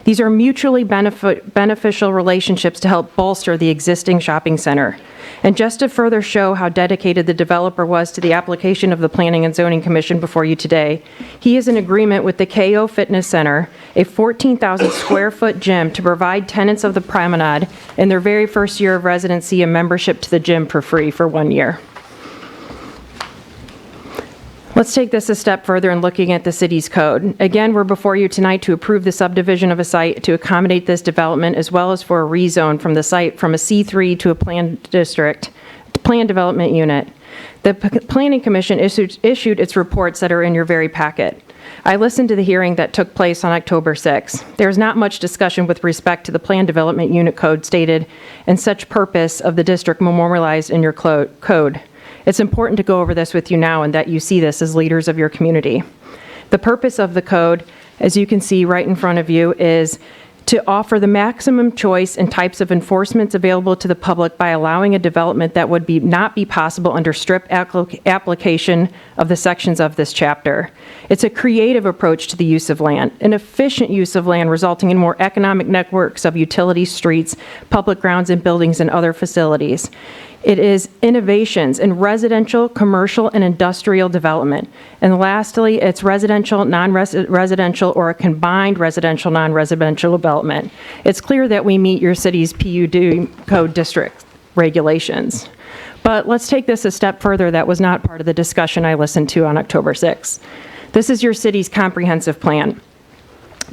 These are mutually beneficial relationships to help bolster the existing shopping center. And just to further show how dedicated the developer was to the application of the Planning and Zoning Commission before you today, he is in agreement with the KO Fitness Center, a 14,000 square foot gym, to provide tenants of the promenade in their very first year of residency a membership to the gym for free for 1 year. Let's take this a step further in looking at the city's code. Again, we're before you tonight to approve the subdivision of a site to accommodate this development, as well as for a rezone from the site from a C3 to a planned district, planned development unit. The Planning Commission issued its reports that are in your very packet. I listened to the hearing that took place on October 6. There's not much discussion with respect to the Plan Development Unit Code stated and such purpose of the district memorialized in your code. It's important to go over this with you now and that you see this as leaders of your community. The purpose of the code, as you can see right in front of you, is to offer the maximum choice and types of enforcements available to the public by allowing a development that would not be possible under strict application of the sections of this chapter. It's a creative approach to the use of land, an efficient use of land resulting in more economic networks of utilities, streets, public grounds and buildings and other facilities. It is innovations in residential, commercial, and industrial development. And lastly, it's residential, non-residential, or a combined residential, non-residential development. It's clear that we meet your city's PUD code district regulations. But let's take this a step further that was not part of the discussion I listened to on October 6th. This is your city's comprehensive plan.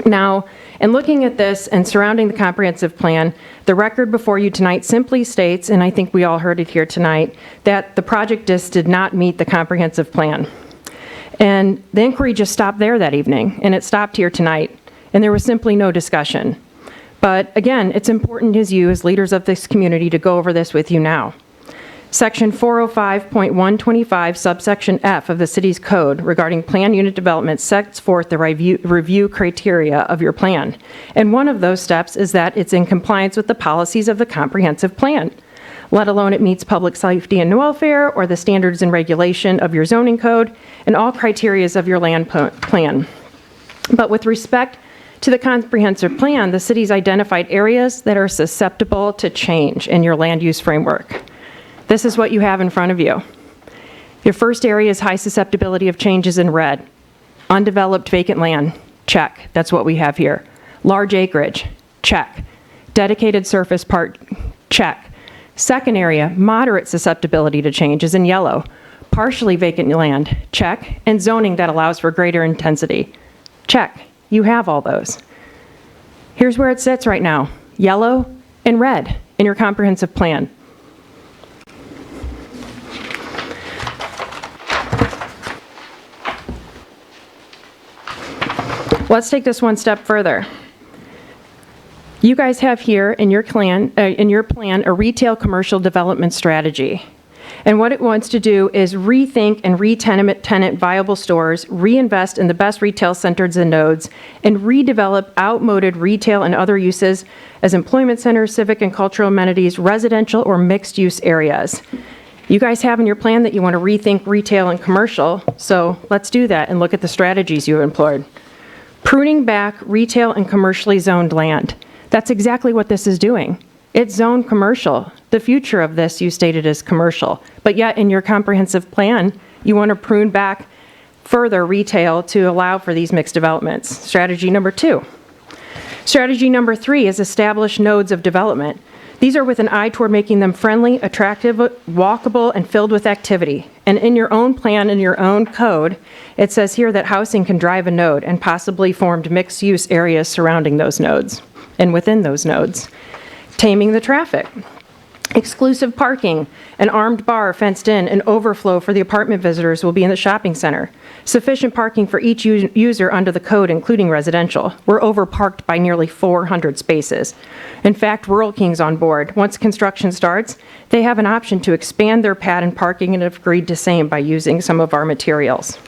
Now, in looking at this and surrounding the comprehensive plan, the record before you tonight simply states, and I think we all heard it here tonight, that the project just did not meet the comprehensive plan. And the inquiry just stopped there that evening, and it stopped here tonight, and there was simply no discussion. But again, it's important as you, as leaders of this community, to go over this with you now. Section 405.125, subsection F of the city's code regarding plan unit development sets forth the review criteria of your plan. And one of those steps is that it's in compliance with the policies of the comprehensive plan, let alone it meets public safety and welfare or the standards and regulation of your zoning code and all criterias of your land plan. But with respect to the comprehensive plan, the city's identified areas that are susceptible to change in your land use framework. This is what you have in front of you. Your first area is high susceptibility of changes in red. Undeveloped vacant land, check. That's what we have here. Large acreage, check. Dedicated surface part, check. Second area, moderate susceptibility to change, is in yellow. Partially vacant land, check. And zoning that allows for greater intensity, check. You have all those. Here's where it sits right now, yellow and red in your comprehensive plan. Let's take this one step further. You guys have here in your plan a retail commercial development strategy. And what it wants to do is rethink and re-tenant viable stores, reinvest in the best retail centers and nodes, and redevelop outmoded retail and other uses as employment centers, civic and cultural amenities, residential or mixed use areas. You guys have in your plan that you want to rethink retail and commercial, so let's do that and look at the strategies you employed. Pruning back retail and commercially zoned land. That's exactly what this is doing. It's zoned commercial. The future of this you stated is commercial, but yet in your comprehensive plan, you want to prune back further retail to allow for these mixed developments. Strategy number 2. Strategy number 3 is establish nodes of development. These are with an eye toward making them friendly, attractive, walkable, and filled with activity. And in your own plan, in your own code, it says here that housing can drive a node and possibly formed mixed-use areas surrounding those nodes and within those nodes. Taming the traffic. Exclusive parking, an armed bar fenced in, and overflow for the apartment visitors will be in the shopping center. Sufficient parking for each user under the code, including residential. We're overparked by nearly 400 spaces. In fact, Rural King's on board. Once construction starts, they have an option to expand their pad and parking and have agreed to same by using some of our materials.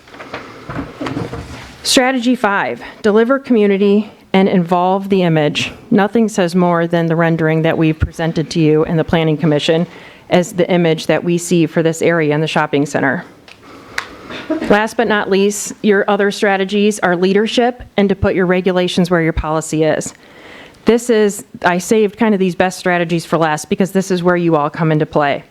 Strategy 5, deliver community and involve the image. Nothing says more than the rendering that we've presented to you in the Planning Commission as the image that we see for this area in the shopping center. Last but not least, your other strategies are leadership and to put your regulations where your policy is. I saved kind of these best strategies for last because this is where you all come into play.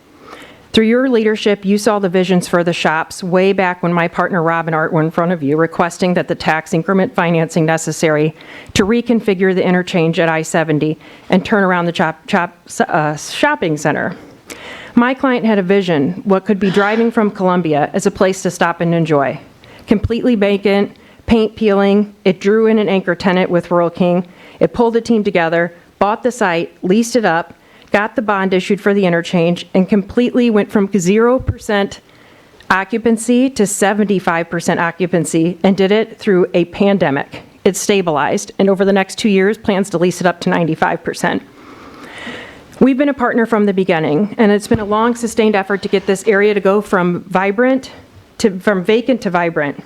Through your leadership, you saw the visions for the shops way back when my partner Rob and Art were in front of you, requesting that the tax increment financing necessary to reconfigure the interchange at I-70 and turn around the shopping center. My client had a vision, what could be driving from Columbia as a place to stop and enjoy. Completely vacant, paint peeling, it drew in an anchor tenant with Rural King, it pulled a team together, bought the site, leased it up, got the bond issued for the interchange, and completely went from 0% occupancy to 75% occupancy, and did it through a pandemic. It's stabilized, and over the next 2 years, plans to lease it up to 95%. We've been a partner from the beginning, and it's been a long, sustained effort to get this area to go from vacant to vibrant.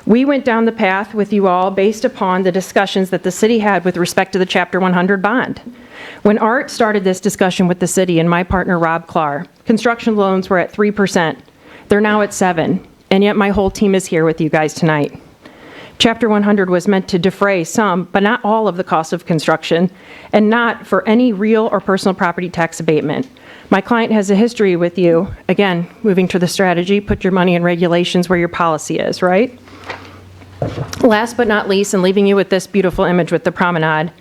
We went down the path with you all based upon the discussions that the city had with respect to the Chapter 100 bond. When Art started this discussion with the city and my partner Rob Clark, construction loans were at 3%. They're now at 7%, and yet my whole team is here with you guys tonight. Chapter 100 was meant to defray some, but not all of the cost of construction, and not for any real or personal property tax abatement. My client has a history with you. Again, moving to the strategy, put your money in regulations where your policy is, right? Last but not least, and leaving you with this beautiful image with the promenade,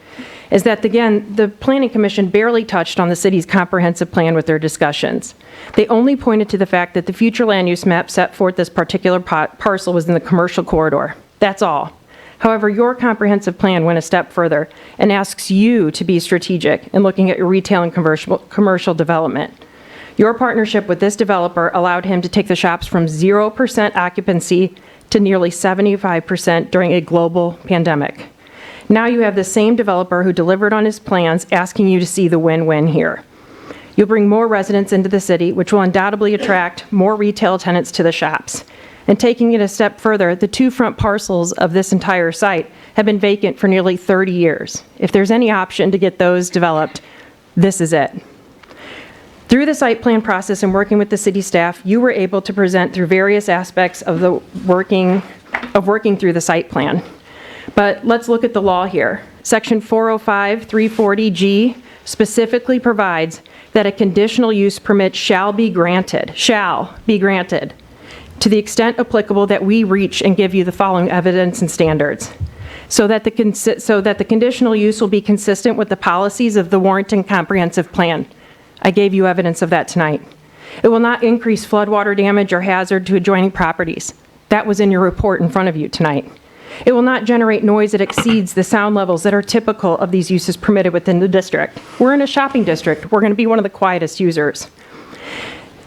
is that, again, the Planning Commission barely touched on the city's comprehensive plan with their discussions. They only pointed to the fact that the future land use map set forth this particular parcel was in the commercial corridor. That's all. However, your comprehensive plan went a step further and asks you to be strategic in looking at your retail and commercial development. Your partnership with this developer allowed him to take the shops from 0% occupancy to nearly 75% during a global pandemic. Now you have the same developer who delivered on his plans asking you to see the win-win here. You'll bring more residents into the city, which will undoubtedly attract more retail tenants to the shops. And taking it a step further, the 2 front parcels of this entire site have been vacant for nearly 30 years. If there's any option to get those developed, this is it. Through the site plan process and working with the city staff, you were able to present through various aspects of the working through the site plan. But let's look at the law here. Section 405-340G specifically provides that a conditional use permit shall be granted, to the extent applicable that we reach and give you the following evidence and standards. So that the conditional use will be consistent with the policies of the Warrenton Comprehensive Plan. I gave you evidence of that tonight. It will not increase floodwater damage or hazard to adjoining properties. That was in your report in front of you tonight. It will not generate noise that exceeds the sound levels that are typical of these uses permitted within the district. We're in a shopping district. We're going to be one of the quietest users.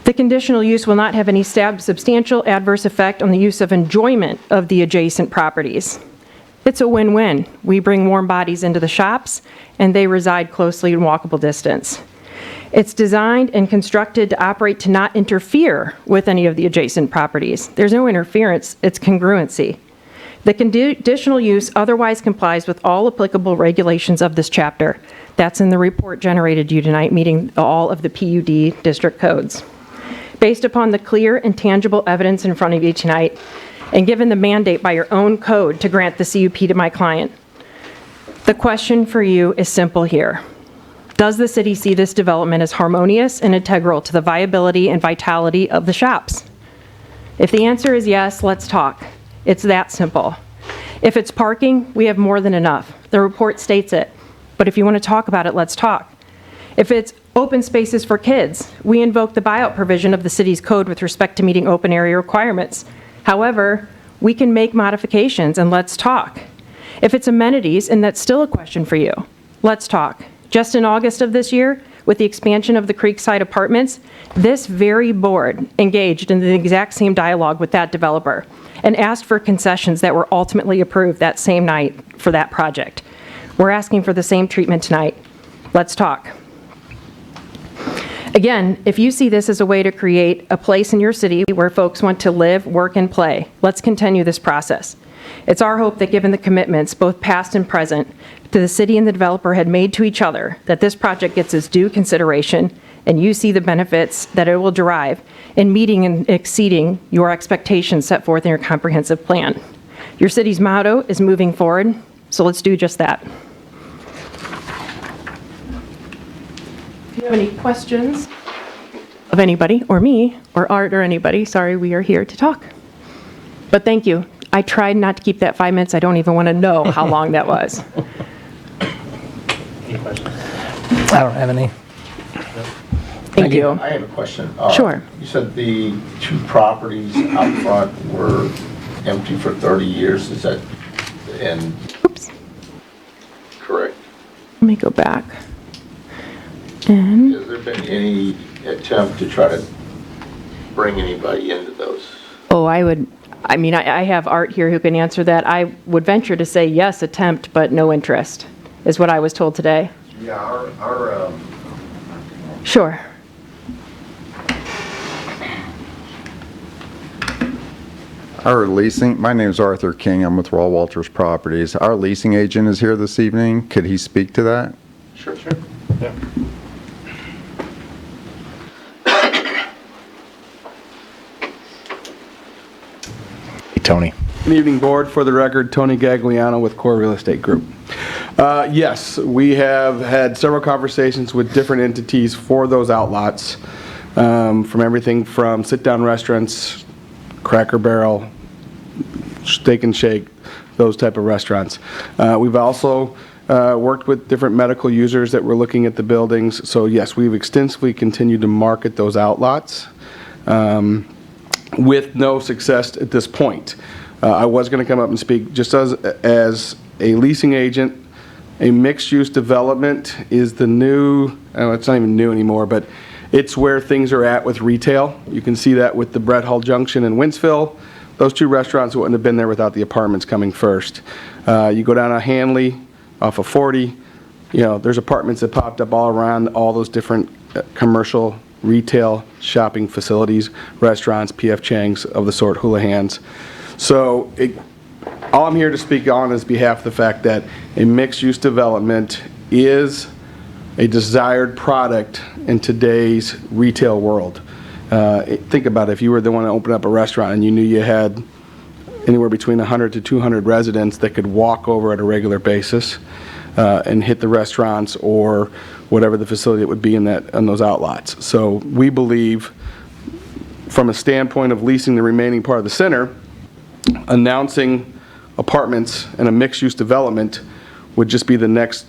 The conditional use will not have any substantial adverse effect on the use of enjoyment of the adjacent properties. It's a win-win. We bring warm bodies into the shops, and they reside closely in walkable distance. It's designed and constructed to operate to not interfere with any of the adjacent properties. There's no interference, it's congruency. The conditional use otherwise complies with all applicable regulations of this chapter. That's in the report generated you tonight, meeting all of the PUD district codes. Based upon the clear and tangible evidence in front of you tonight, and given the mandate by your own code to grant the CUP to my client, the question for you is simple here. Does the city see this development as harmonious and integral to the viability and vitality of the shops? If the answer is yes, let's talk. It's that simple. If it's parking, we have more than enough. The report states it. But if you want to talk about it, let's talk. If it's open spaces for kids, we invoke the buyout provision of the city's code with respect to meeting open area requirements. However, we can make modifications, and let's talk. If it's amenities, and that's still a question for you, let's talk. Just in August of this year, with the expansion of the Creekside Apartments, this very board engaged in the exact same dialogue with that developer and asked for concessions that were ultimately approved that same night for that project. We're asking for the same treatment tonight. Let's talk. Again, if you see this as a way to create a place in your city where folks want to live, work, and play, let's continue this process. It's our hope that given the commitments, both past and present, that the city and the developer had made to each other, that this project gets its due consideration, and you see the benefits that it will derive in meeting and exceeding your expectations set forth in your comprehensive plan. Your city's motto is moving forward, so let's do just that. If you have any questions of anybody, or me, or Art, or anybody, sorry, we are here to talk. But thank you. I tried not to keep that 5 minutes. I don't even want to know how long that was. Any questions? I don't have any. Thank you. I have a question. Sure. You said the 2 properties out front were empty for 30 years. Is that, and? Oops. Correct. Let me go back. And Has there been any attempt to try to bring anybody into those? Oh, I have Art here who can answer that. I would venture to say yes, attempt, but no interest, is what I was told today. Yeah, our Sure. Our leasing, my name is Arthur King, I'm with Raw Walters Properties. Our leasing agent is here this evening. Could he speak to that? Sure. Yeah. Tony. Good evening, Board. For the record, Tony Gagliano with Core Real Estate Group. Yes, we have had several conversations with different entities for those outlots, from everything from sit-down restaurants, Cracker Barrel, Steak and Shake, those type of restaurants. We've also worked with different medical users that were looking at the buildings. So yes, we've extensively continued to market those outlots with no success at this point. I was going to come up and speak just as a leasing agent. A mixed-use development is the new, it's not even new anymore, but it's where things are at with retail. You can see that with the Brett Hull Junction in Winsville. Those two restaurants wouldn't have been there without the apartments coming first. You go down to Hanley off of 40, there's apartments that popped up all around all those different commercial retail shopping facilities, restaurants, P.F. Chang's of the sort, Houlihan's. So all I'm here to speak on is behalf of the fact that a mixed-use development is a desired product in today's retail world. Think about it, if you were the one to open up a restaurant and you knew you had anywhere between 100 to 200 residents that could walk over at a regular basis and hit the restaurants or whatever the facility it would be in those outlots. So we believe, from a standpoint of leasing the remaining part of the center, announcing apartments and a mixed-use development would just be the next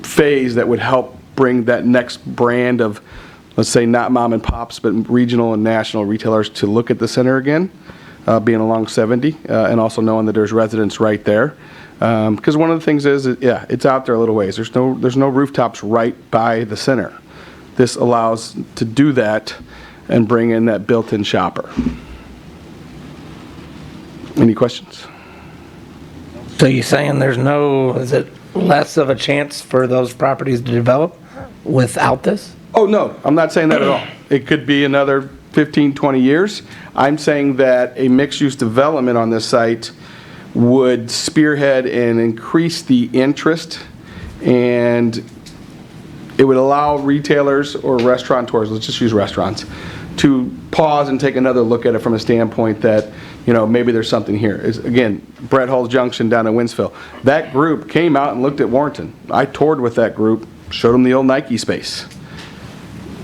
phase that would help bring that next brand of, let's say, not mom and pops, but regional and national retailers to look at the center again, being along 70, and also knowing that there's residents right there. Because one of the things is, it's out there a little ways. There's no rooftops right by the center. This allows to do that and bring in that built-in shopper. Any questions? So you're saying is it less of a chance for those properties to develop without this? Oh, no, I'm not saying that at all. It could be another 15, 20 years. I'm saying that a mixed-use development on this site would spearhead and increase the interest, and it would allow retailers or restaurateurs, let's just use restaurants, to pause and take another look at it from a standpoint that, maybe there's something here. Again, Brett Hull Junction down in Winsville. That group came out and looked at Warrenton. I toured with that group, showed them the old Nike space.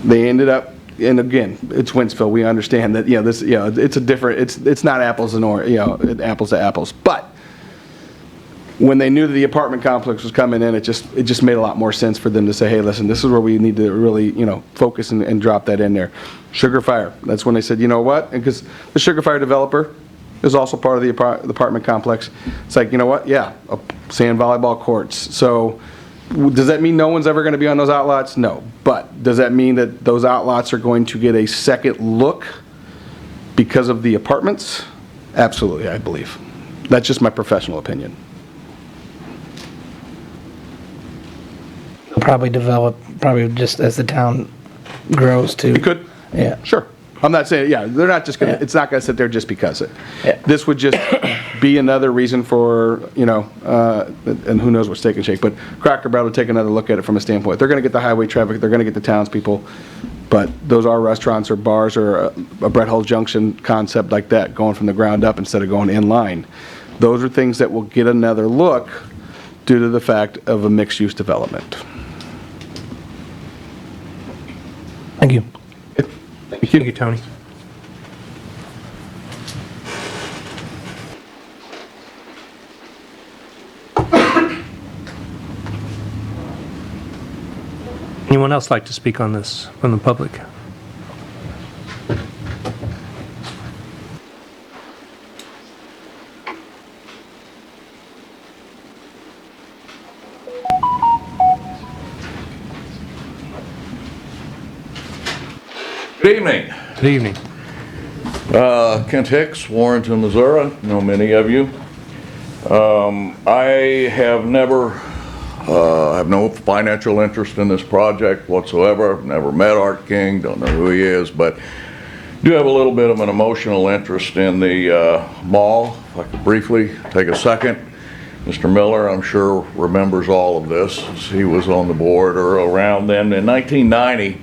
They ended up, and again, it's Winsville. We understand that, it's a different, it's not apples and apples to apples. But when they knew that the apartment complex was coming in, it just made a lot more sense for them to say, hey, listen, this is where we need to really, focus and drop that in there. Sugar Fire, that's when they said, you know what? And because the Sugar Fire developer is also part of the apartment complex. It's like, you know what? Yeah, sand volleyball courts. So does that mean no one's ever going to be on those outlots? No. But does that mean that those outlots are going to get a second look because of the apartments? Absolutely, I believe. That's just my professional opinion. Probably develop, just as the town grows too. It could. Yeah. Sure. I'm not saying, they're not just going to, it's not going to sit there just because it. Yeah. This would just be another reason for, and who knows what Steak and Shake, but Cracker Barrel to take another look at it from a standpoint. They're going to get the highway traffic, they're going to get the townspeople, but those are restaurants or bars or a Brett Hull Junction concept like that, going from the ground up instead of going in line. Those are things that will get another look due to the fact of a mixed-use development. Thank you. Thank you, Tony. Anyone else like to speak on this from the public? Good evening. Good evening. Kent Hicks, Warrenton, Missouri, know many of you. I have have no financial interest in this project whatsoever. I've never met Art King, don't know who he is, but do have a little bit of an emotional interest in the mall. If I could briefly take a second. Mr. Miller, I'm sure, remembers all of this. He was on the board or around then. In 1990,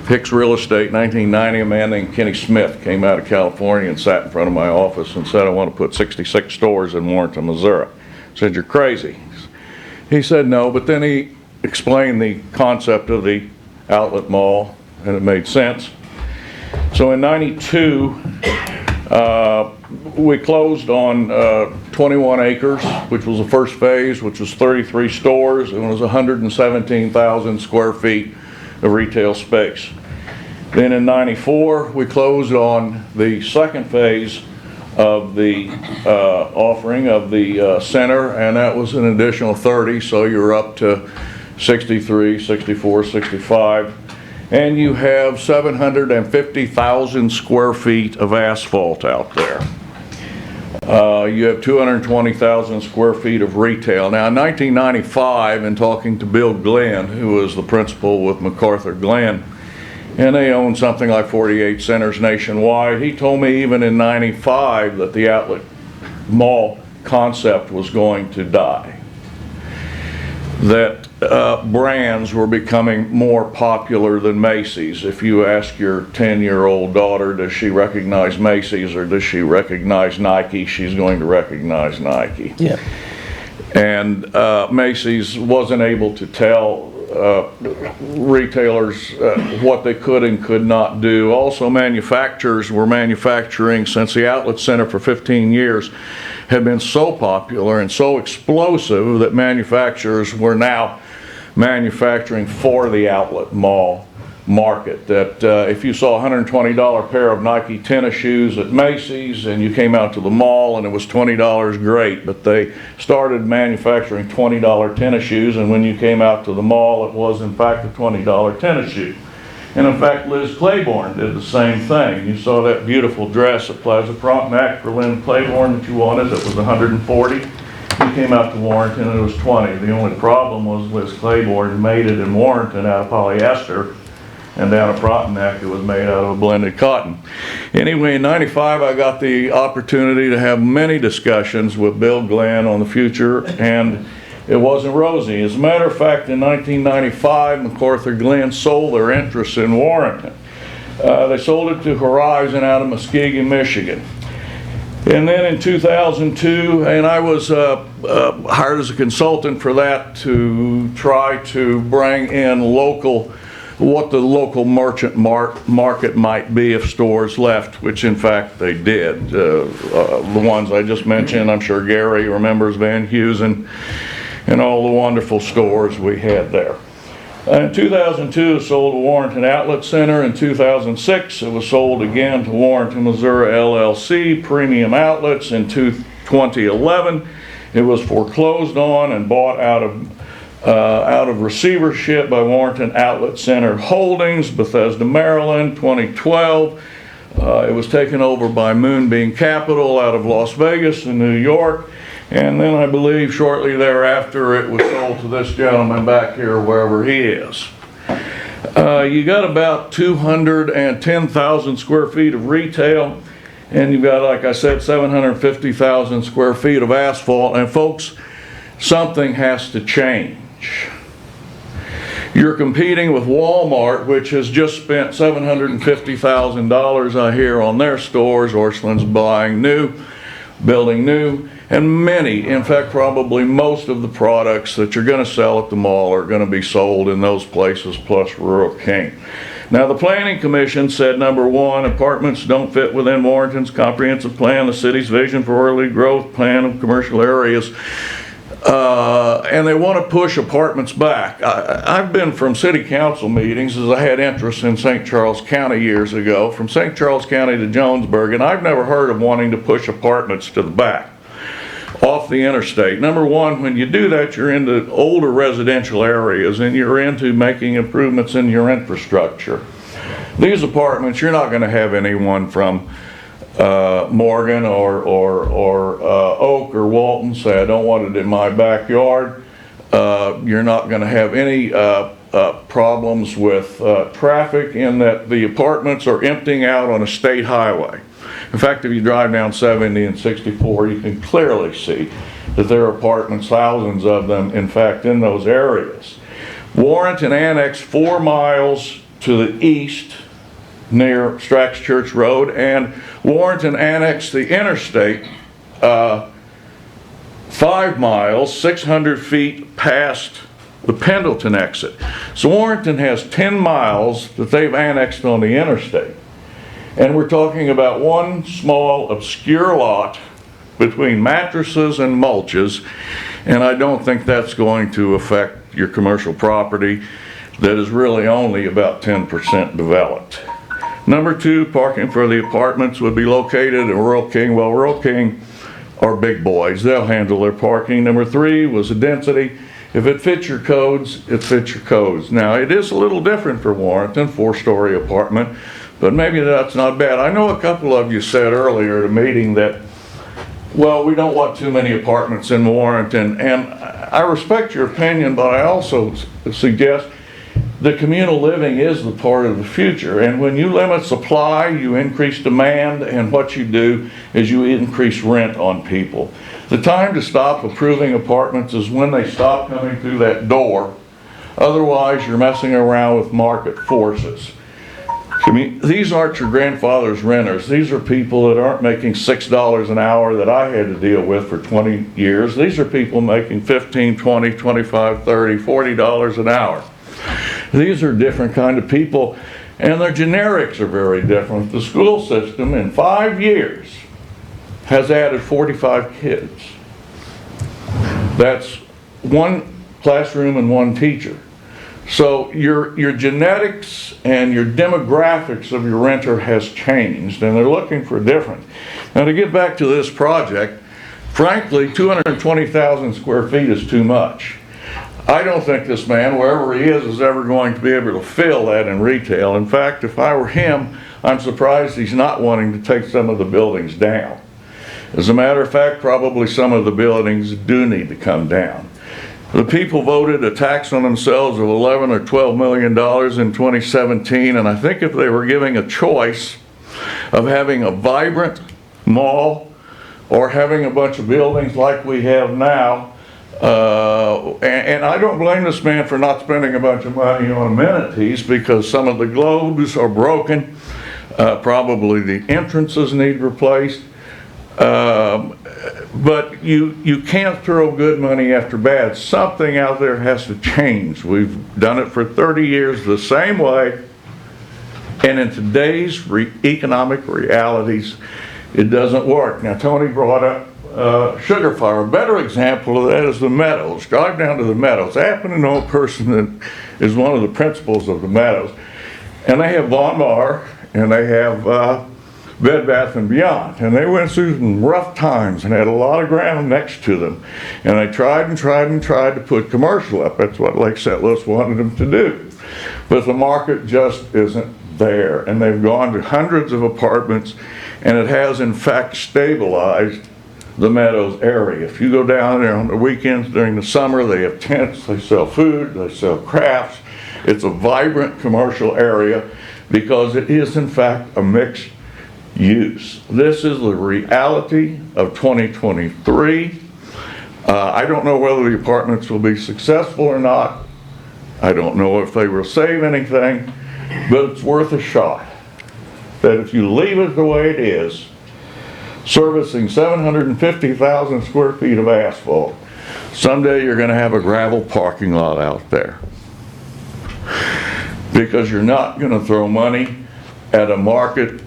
Hicks Real Estate, 1990, a man named Kenny Smith came out of California and sat in front of my office and said, I want to put 66 stores in Warrenton, Missouri. I said, you're crazy. He said no, but then he explained the concept of the outlet mall, and it made sense. So in 92, we closed on 21 acres, which was the first phase, which was 33 stores, and it was 117,000 square feet of retail space. Then in 94, we closed on the second phase of the offering of the center, and that was an additional 30, so you're up to 63, 64, 65. And you have 750,000 square feet of asphalt out there. You have 220,000 square feet of retail. Now in 1995, in talking to Bill Glenn, who was the principal with MacArthur Glenn, and they own something like 48 centers nationwide, he told me even in 95 that the outlet mall concept was going to die. That brands were becoming more popular than Macy's. If you ask your 10-year-old daughter, does she recognize Macy's or does she recognize Nike, she's going to recognize Nike. Yeah. And Macy's wasn't able to tell retailers what they could and could not do. Also, manufacturers were manufacturing, since the outlet center for 15 years had been so popular and so explosive that manufacturers were now manufacturing for the outlet mall market. That if you saw a $120 pair of Nike tennis shoes at Macy's and you came out to the mall and it was $20, great, but they started manufacturing $20 tennis shoes, and when you came out to the mall it was in fact a $20 tennis shoe. And in fact, Liz Claiborne did the same thing. You saw that beautiful dress at Plaza Frontenac for Lynn Claiborne that you wanted that was $140. You came out to Warrenton and it was $20. The only problem was Liz Claiborne made it in Warrenton out of polyester, and down at Frontenac it was made out of a blended cotton. Anyway, in 95 I got the opportunity to have many discussions with Bill Glenn on the future, and it wasn't rosy. As a matter of fact, in 1995, MacArthur Glenn sold their interest in Warrenton. They sold it to Horizon out of Muskegon, Michigan. And then in 2002, and I was hired as a consultant for that to try to bring in what the local merchant market might be if stores left, which in fact they did. The ones I just mentioned, I'm sure Gary remembers Van Heusen, and all the wonderful stores we had there. In 2002, it sold to Warrenton Outlet Center. In 2006, it was sold again to Warrenton, Missouri LLC, Premium Outlets. In 2011, it was foreclosed on and bought out of receivership by Warrenton Outlet Center Holdings, Bethesda, Maryland. 2012, it was taken over by Moonbeam Capital out of Las Vegas and New York. And then I believe shortly thereafter it was sold to this gentleman back here, wherever he is. You got about 210,000 square feet of retail, and you've got, like I said, 750,000 square feet of asphalt. And folks, something has to change. You're competing with Walmart, which has just spent $750,000, I hear, on their stores. Orscheln's buying new, building new. And many, in fact probably most of the products that you're going to sell at the mall are going to be sold in those places, plus Rural King. Now the Planning Commission said, number one, apartments don't fit within Warrenton's comprehensive plan, the city's vision for early growth plan of commercial areas. And they want to push apartments back. I've been from city council meetings, as I had interest in St. Charles County years ago, from St. Charles County to Jonesburg, and I've never heard of wanting to push apartments to the back, off the interstate. Number one, when you do that, you're into older residential areas and you're into making improvements in your infrastructure. These apartments, you're not going to have anyone from Morgan or Oak or Walton say, I don't want it in my backyard, you're not going to have any problems with traffic in that the apartments are emptying out on a state highway. In fact, if you drive down 70 and 64, you can clearly see that there are apartments, thousands of them, in fact, in those areas. Warrenton annexed 4 miles to the east near Strax Church Road, and Warrenton annexed the interstate 5 miles, 600 feet past the Pendleton exit. So Warrenton has 10 miles that they've annexed on the interstate. And we're talking about one small obscure lot between mattresses and mulches, and I don't think that's going to affect your commercial property that is really only about 10% developed. Number 2, parking for the apartments would be located in Rural King. Well, Rural King are big boys. They'll handle their parking. Number 3 was the density. If it fits your codes, it fits your codes. Now, it is a little different for Warrenton, 4-story apartment, but maybe that's not bad. I know a couple of you said earlier at a meeting that, well, we don't want too many apartments in Warrenton, and I respect your opinion, but I also suggest that communal living is the part of the future, and when you limit supply, you increase demand, and what you do is you increase rent on people. The time to stop approving apartments is when they stop coming through that door. Otherwise, you're messing around with market forces. These aren't your grandfather's renters. These are people that aren't making $6 an hour that I had to deal with for 20 years. These are people making $15, $20, $25, $30, $40 an hour. These are different kind of people, and their generics are very different. The school system in 5 years has added 45 kids. That's 1 classroom and 1 teacher. So your genetics and your demographics of your renter has changed, and they're looking for different. Now, to get back to this project, frankly, 220,000 square feet is too much. I don't think this man, wherever he is ever going to be able to fill that in retail. In fact, if I were him, I'm surprised he's not wanting to take some of the buildings down. As a matter of fact, probably some of the buildings do need to come down. The people voted a tax on themselves of $11 or $12 million in 2017, and I think if they were giving a choice of having a vibrant mall or having a bunch of buildings like we have now, and I don't blame this man for not spending a bunch of money on amenities, because some of the globes are broken, probably the entrances need replaced. But you can't throw good money after bad. Something out there has to change. We've done it for 30 years the same way, and in today's economic realities, it doesn't work. Now, Tony brought up Sugar Fire. A better example of that is the Meadows. Drive down to the Meadows. I happen to know a person that is one of the principals of the Meadows, and they have Bon Mar, and they have Bed Bath & Beyond, and they went through some rough times and had a lot of ground next to them, and they tried to put commercial up. That's what Lake St. Louis wanted them to do, but the market just isn't there, and they've gone to hundreds of apartments, and it has in fact stabilized the Meadows area. If you go down there on the weekends during the summer, they have tents, they sell food, they sell crafts. It's a vibrant commercial area because it is in fact a mixed use. This is the reality of 2023. I don't know whether the apartments will be successful or not. I don't know if they will save anything, but it's worth a shot. That if you leave it the way it is, servicing 750,000 square feet of asphalt, someday you're going to have a gravel parking lot out there. Because you're not going to throw money at a market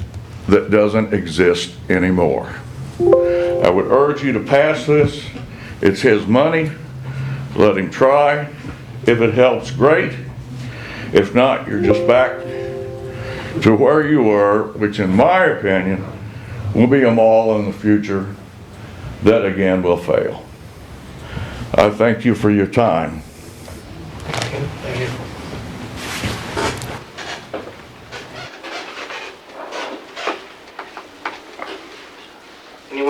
that doesn't exist anymore. I would urge you to pass this. It's his money. Let him try. If it helps, great. If not, you're just back to where you were, which in my opinion will be a mall in the future that again will fail. I thank you for your time. Thank you.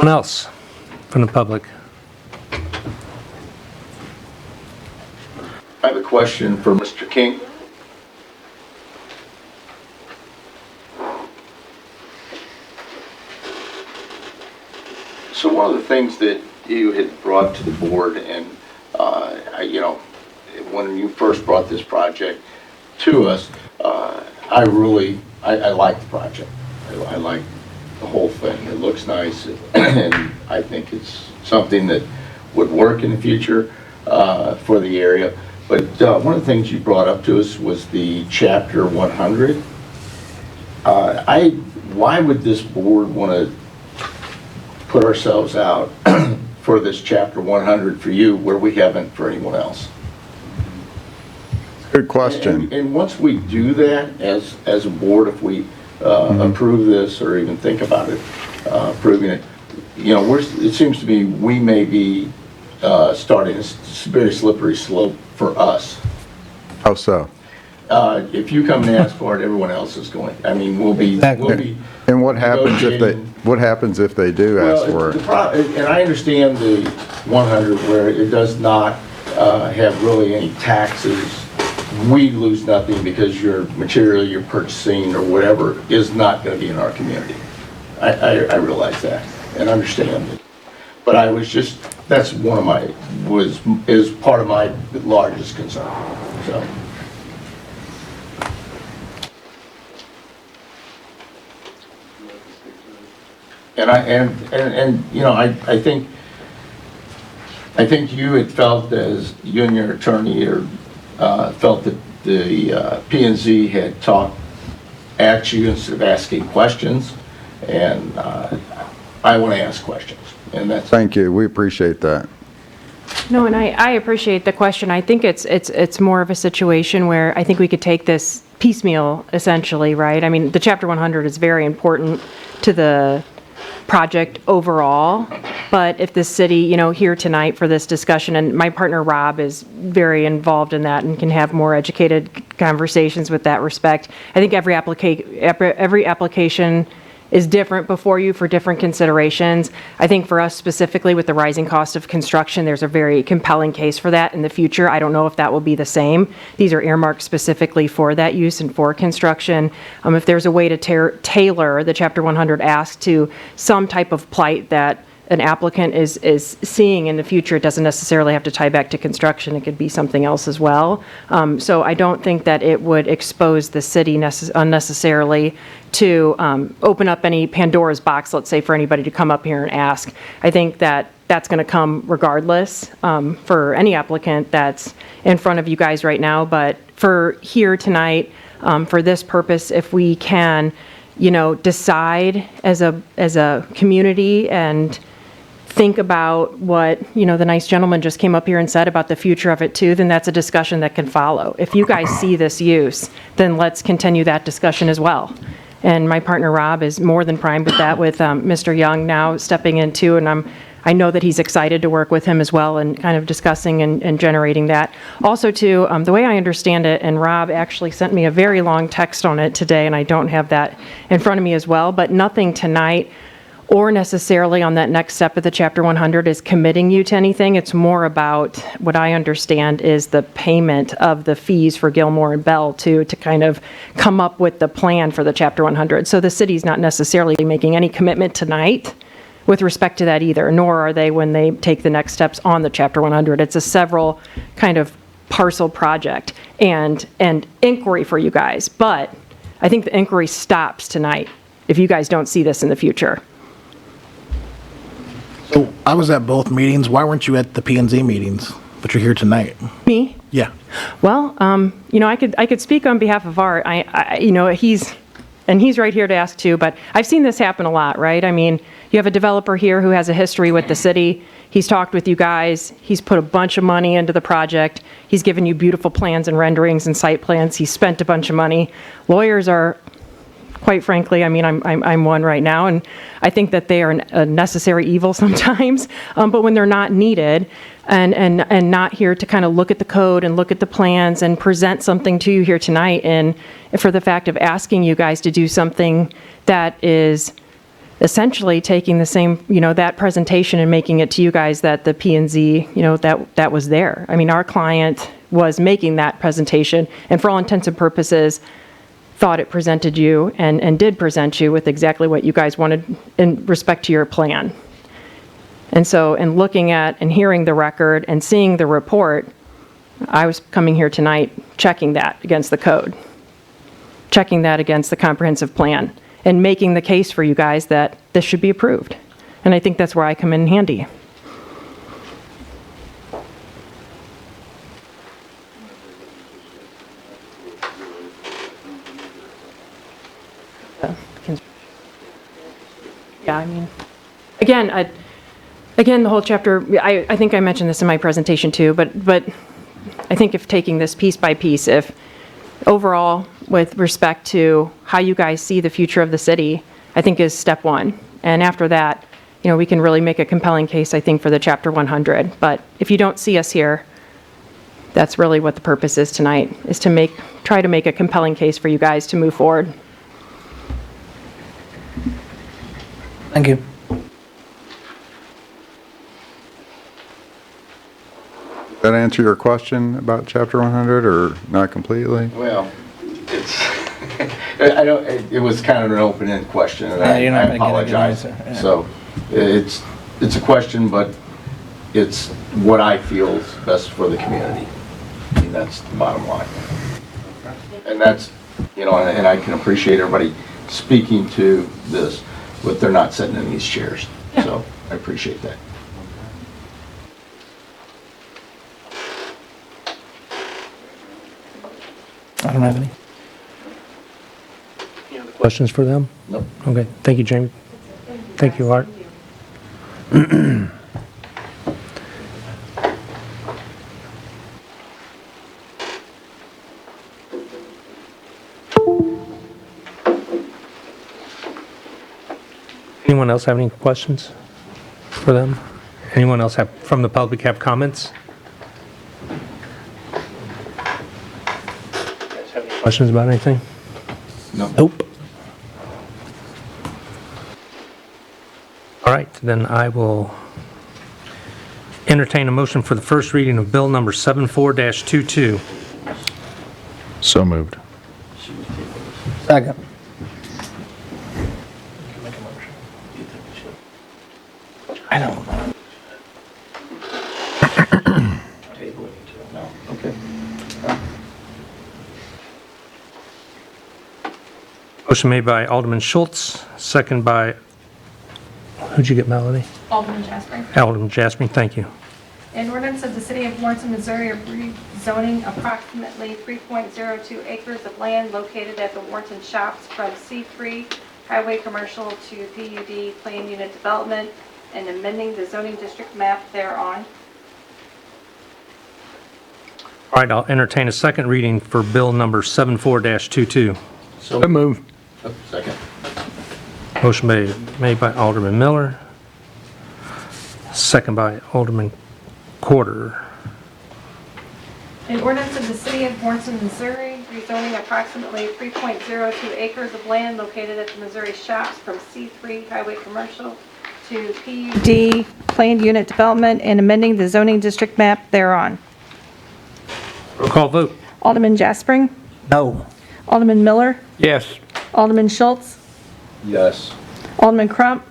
Anyone else from the public? I have a question for Mr. King. So one of the things that you had brought to the board, and when you first brought this project to us, I like the project. I like the whole thing. It looks nice, and I think it's something that would work in the future for the area. But one of the things you brought up to us was the Chapter 100. Why would this board want to put ourselves out for this Chapter 100 for you where we haven't for anyone else? Good question. And once we do that as a board, if we approve this or even think about it, approving it, it seems to me we may be starting a very slippery slope for us. How so? If you come and ask for it, everyone else is going. I mean, we'll be. And what happens if they do ask for it? And I understand the 100 where it does not have really any taxes. We lose nothing because your material you're purchasing or whatever is not going to be in our community. I realize that and understand it. But I was just, that's one of is part of my largest concern, so. And I think you had felt, as you and your attorney felt that the P&Z had talked at you instead of asking questions, and I want to ask questions, and that's. Thank you. We appreciate that. No, and I appreciate the question. I think it's more of a situation where I think we could take this piecemeal, essentially, right? I mean, the Chapter 100 is very important to the project overall, but if the city, here tonight for this discussion, and my partner Rob is very involved in that and can have more educated conversations with that respect. I think every application is different before you for different considerations. I think for us specifically with the rising cost of construction, there's a very compelling case for that in the future. I don't know if that will be the same. These are earmarked specifically for that use and for construction. If there's a way to tailor the Chapter 100 ask to some type of plight that an applicant is seeing in the future, it doesn't necessarily have to tie back to construction. It could be something else as well. So I don't think that it would expose the city unnecessarily to open up any Pandora's box, let's say, for anybody to come up here and ask. I think that that's going to come regardless for any applicant that's in front of you guys right now. But for here tonight, for this purpose, if we can, decide as a community and think about what, the nice gentleman just came up here and said about the future of it too, then that's a discussion that can follow. If you guys see this use, then let's continue that discussion as well. And my partner Rob is more than primed with that, with Mr. Young now stepping in too, and I know that he's excited to work with him as well and kind of discussing and generating that. Also too, the way I understand it, and Rob actually sent me a very long text on it today, and I don't have that in front of me as well, but nothing tonight or necessarily on that next step of the Chapter 100 is committing you to anything. It's more about, what I understand is the payment of the fees for Gilmore and Bell to kind of come up with the plan for the Chapter 100. So the city's not necessarily making any commitment tonight with respect to that either, nor are they when they take the next steps on the Chapter 100. It's a several kind of parcel project and inquiry for you guys. But I think the inquiry stops tonight if you guys don't see this in the future. So I was at both meetings. Why weren't you at the P&Z meetings, but you're here tonight? Me? Yeah. Well, I could speak on behalf of Art. He's right here to ask too, but I've seen this happen a lot, right? I mean, you have a developer here who has a history with the city. He's talked with you guys. He's put a bunch of money into the project. He's given you beautiful plans and renderings and site plans. He's spent a bunch of money. Lawyers are, quite frankly, I mean, I'm one right now, and I think that they are a necessary evil sometimes. But when they're not needed and not here to kind of look at the code and look at the plans and present something to you here tonight, and for the fact of asking you guys to do something that is essentially taking the same, that presentation and making it to you guys that the P and Z, that was there. I mean, our client was making that presentation, and for all intents and purposes, thought it presented you and did present you with exactly what you guys wanted in respect to your plan. And so in looking at and hearing the record and seeing the report, I was coming here tonight checking that against the code, checking that against the comprehensive plan, and making the case for you guys that this should be approved. And I think that's where I come in handy. Yeah, I mean, again, the whole chapter, I think I mentioned this in my presentation too, but I think if taking this piece by piece, if overall, with respect to how you guys see the future of the city, I think is step one. And after that, we can really make a compelling case, I think, for the Chapter 100. But if you don't see us here, that's really what the purpose is tonight, is to try to make a compelling case for you guys to move forward. Thank you. Did that answer your question about Chapter 100, or not completely? Well, it's, I don't, it was kind of an open-ended question, and Yeah, you're not I gonna get a good apologize. answer, yeah. So, it's a question, but it's what I feel is best for the community. I mean, that's the bottom line. And that's, and I can appreciate everybody speaking to this, but they're not sitting in these chairs. So, I appreciate that. I don't have any. Questions for them? Nope. Okay, thank you, Jamie. Thank you, Art. Anyone else have any questions for them? Anyone else from the public have comments? Questions about anything? Nope. All right, then I will entertain a motion for the first reading of Bill number 74-22. So moved. Second. I don't know. Okay. Motion made by Alderman Schultz, second by, who'd you get, Melody? Alderman Jasper. Alderman Jasmine, thank you. An ordinance of the City of Warrenton, Missouri, rezoning approximately 3.02 acres of land located at the Warrenton Shops from C3 Highway Commercial to PUD Plan Unit Development and amending the zoning district map thereon. All right, I'll entertain a second reading for Bill number 74-22. So move. Second. Motion made by Alderman Miller, second by Alderman Quarter. An ordinance of the City of Warrenton, Missouri, rezoning approximately 3.02 acres of land located at the Missouri Shops from C3 Highway Commercial to PUD Planned Unit Development and amending the zoning district map thereon. Roll call vote. Alderman Jaspering? No. Alderman Miller? Yes. Alderman Schultz? Yes. Alderman Crump?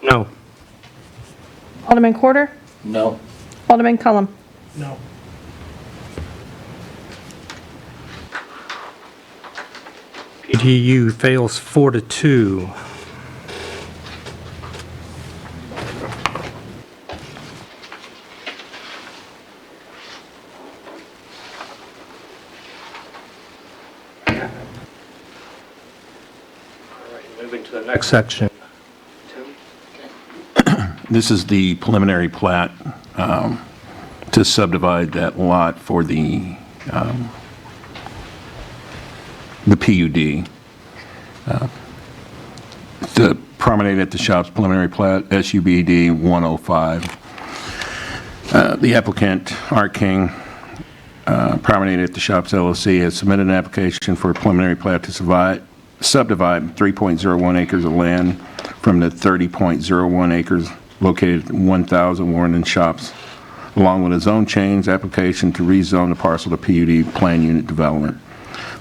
No. Alderman Quarter? No. Alderman Cullum? No. PTU fails 4-2. Moving to the next section. This is the preliminary plat to subdivide that lot for the PUD. The Promenade at the Shops preliminary plat, SUBD 105. The applicant, Art King, Promenade at the Shops LLC, has submitted an application for a preliminary plat to subdivide 3.01 acres of land from the 30.01 acres located at 1,000 Warren Shops, along with a zone change application to rezone the parcel to PUD plan unit development.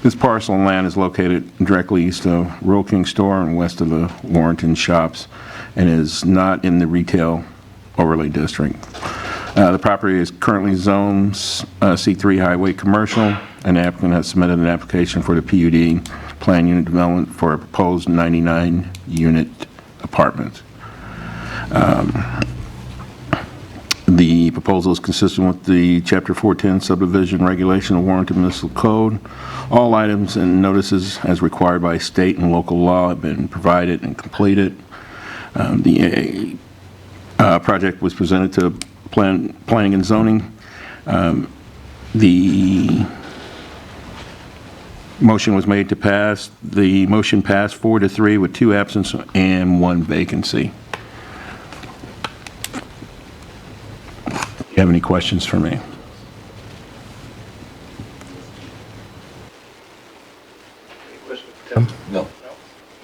This parcel of land is located directly east of Rural King Store and west of the Warrenton Shops and is not in the retail overlay district. The property is currently zoned C3 highway commercial, and the applicant has submitted an application for the PUD plan unit development for a proposed 99-unit apartment. The proposal is consistent with the Chapter 410 subdivision regulation of Warrenton Municipal Code. All items and notices as required by state and local law have been provided and completed. The project was presented to Planning and Zoning. The motion was made to pass. The motion passed 4-3 with 2 absent and 1 vacancy. Do you have any questions for me? Tim? No.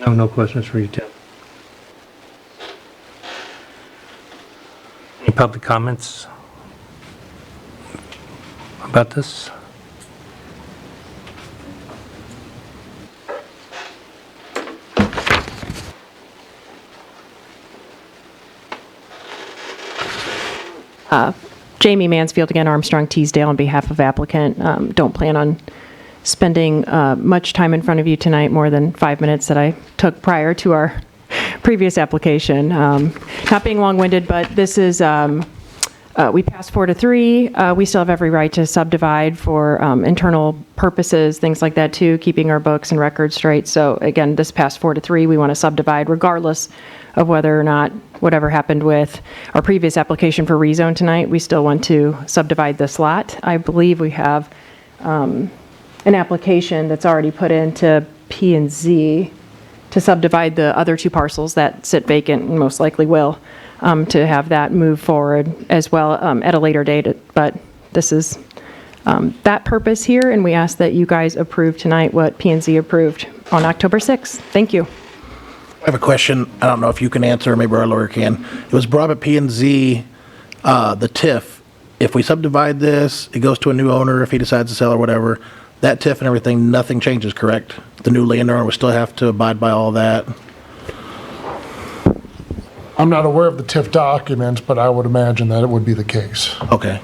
No questions for you, Tim. Any public comments about this? Jamie Mansfield, again, Armstrong Teasdale, on behalf of applicant. Don't plan on spending much time in front of you tonight, more than 5 minutes that I took prior to our previous application. Not being long-winded, but this is, we passed 4-3. We still have every right to subdivide for internal purposes, things like that too, keeping our books and records straight. So again, this passed 4-3. We want to subdivide regardless of whether or not whatever happened with our previous application for rezone tonight. We still want to subdivide this lot. I believe we have an application that's already put into P&Z to subdivide the other 2 parcels that sit vacant and most likely will, to have that move forward as well at a later date. But this is that purpose here, and we ask that you guys approve tonight what P&Z approved on October 6th. Thank you. I have a question. I don't know if you can answer, or maybe our lawyer can. It was brought up at P&Z, the TIF. If we subdivide this, it goes to a new owner if he decides to sell or whatever. That TIF and everything, nothing changes, correct? The new landowner will still have to abide by all that? I'm not aware of the TIF documents, but I would imagine that it would be the case. Okay.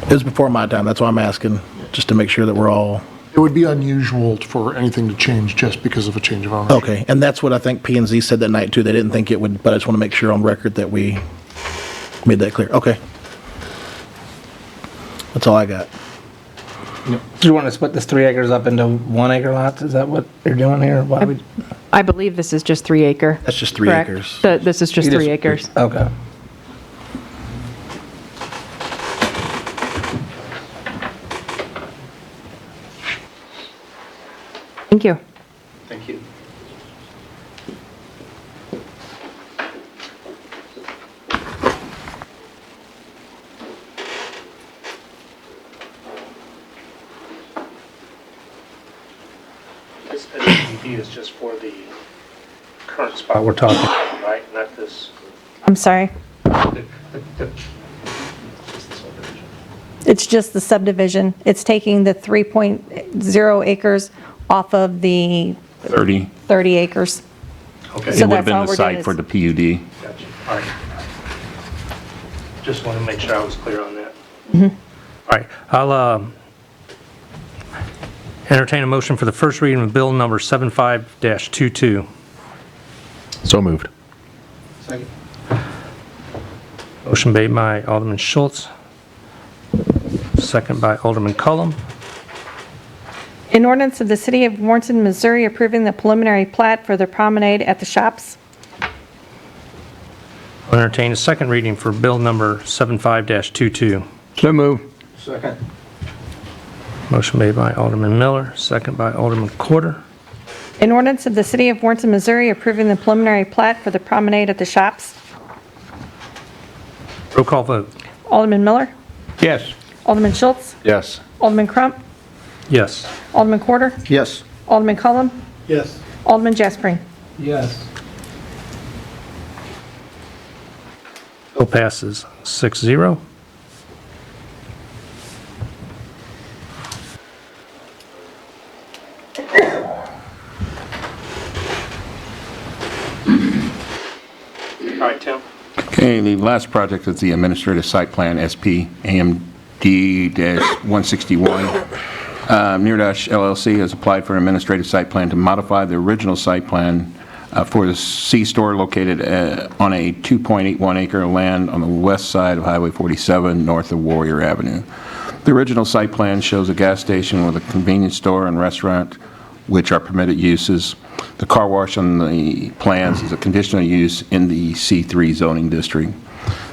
It was before my time, that's why I'm asking, just to make sure that we're all... It would be unusual for anything to change just because of a change of ownership. Okay, and that's what I think P&Z said that night too. They didn't think it would, but I just want to make sure on record that we made that clear. Okay. That's all I got. Do you want to split this 3 acres up into 1 acre lots? Is that what you're doing here? Why would? I believe this is just 3 acre. That's just 3 correct? acres. This is just 3 acres. Okay. Thank you. Thank you. This SUV is just for the current spot we're talking about, right? Not this. I'm sorry. It's just the subdivision. It's taking the 3.0 acres off of the 30. 30 acres. Okay. It would have been the site for the PUD. Gotcha. All right. Just want to make sure I was clear on that. Mm-hmm. All right. I'll entertain a motion for the first reading of bill number 75-22. So moved. Second. Motion made by Alderman Schultz, second by Alderman Cullum. An ordinance of the City of Warrenton, Missouri approving the preliminary plat for the promenade at the shops. I'll entertain a second reading for Bill number 75-22. So move. Second. Motion made by Alderman Miller, second by Alderman Corder. An ordinance of the City of Warrenton, Missouri approving the preliminary plat for the promenade at the shops. Roll call vote. Alderman Miller. Yes. Alderman Schultz. Yes. Alderman Crump. Yes. Alderman Corder. Yes. Alderman Cullum. Yes. Alderman Jaspering. Yes. Bill passes 6-0. All right, Tim. Okay, the last project is the administrative site plan, SP AMD-161. Neardash LLC has applied for an administrative site plan to modify the original site plan for the C-store located on a 2.81 acre land on the west side of Highway 47, north of Warrior Avenue. The original site plan shows a gas station with a convenience store and restaurant, which are permitted uses. The car wash on the plans is a conditional use in the C3 zoning district.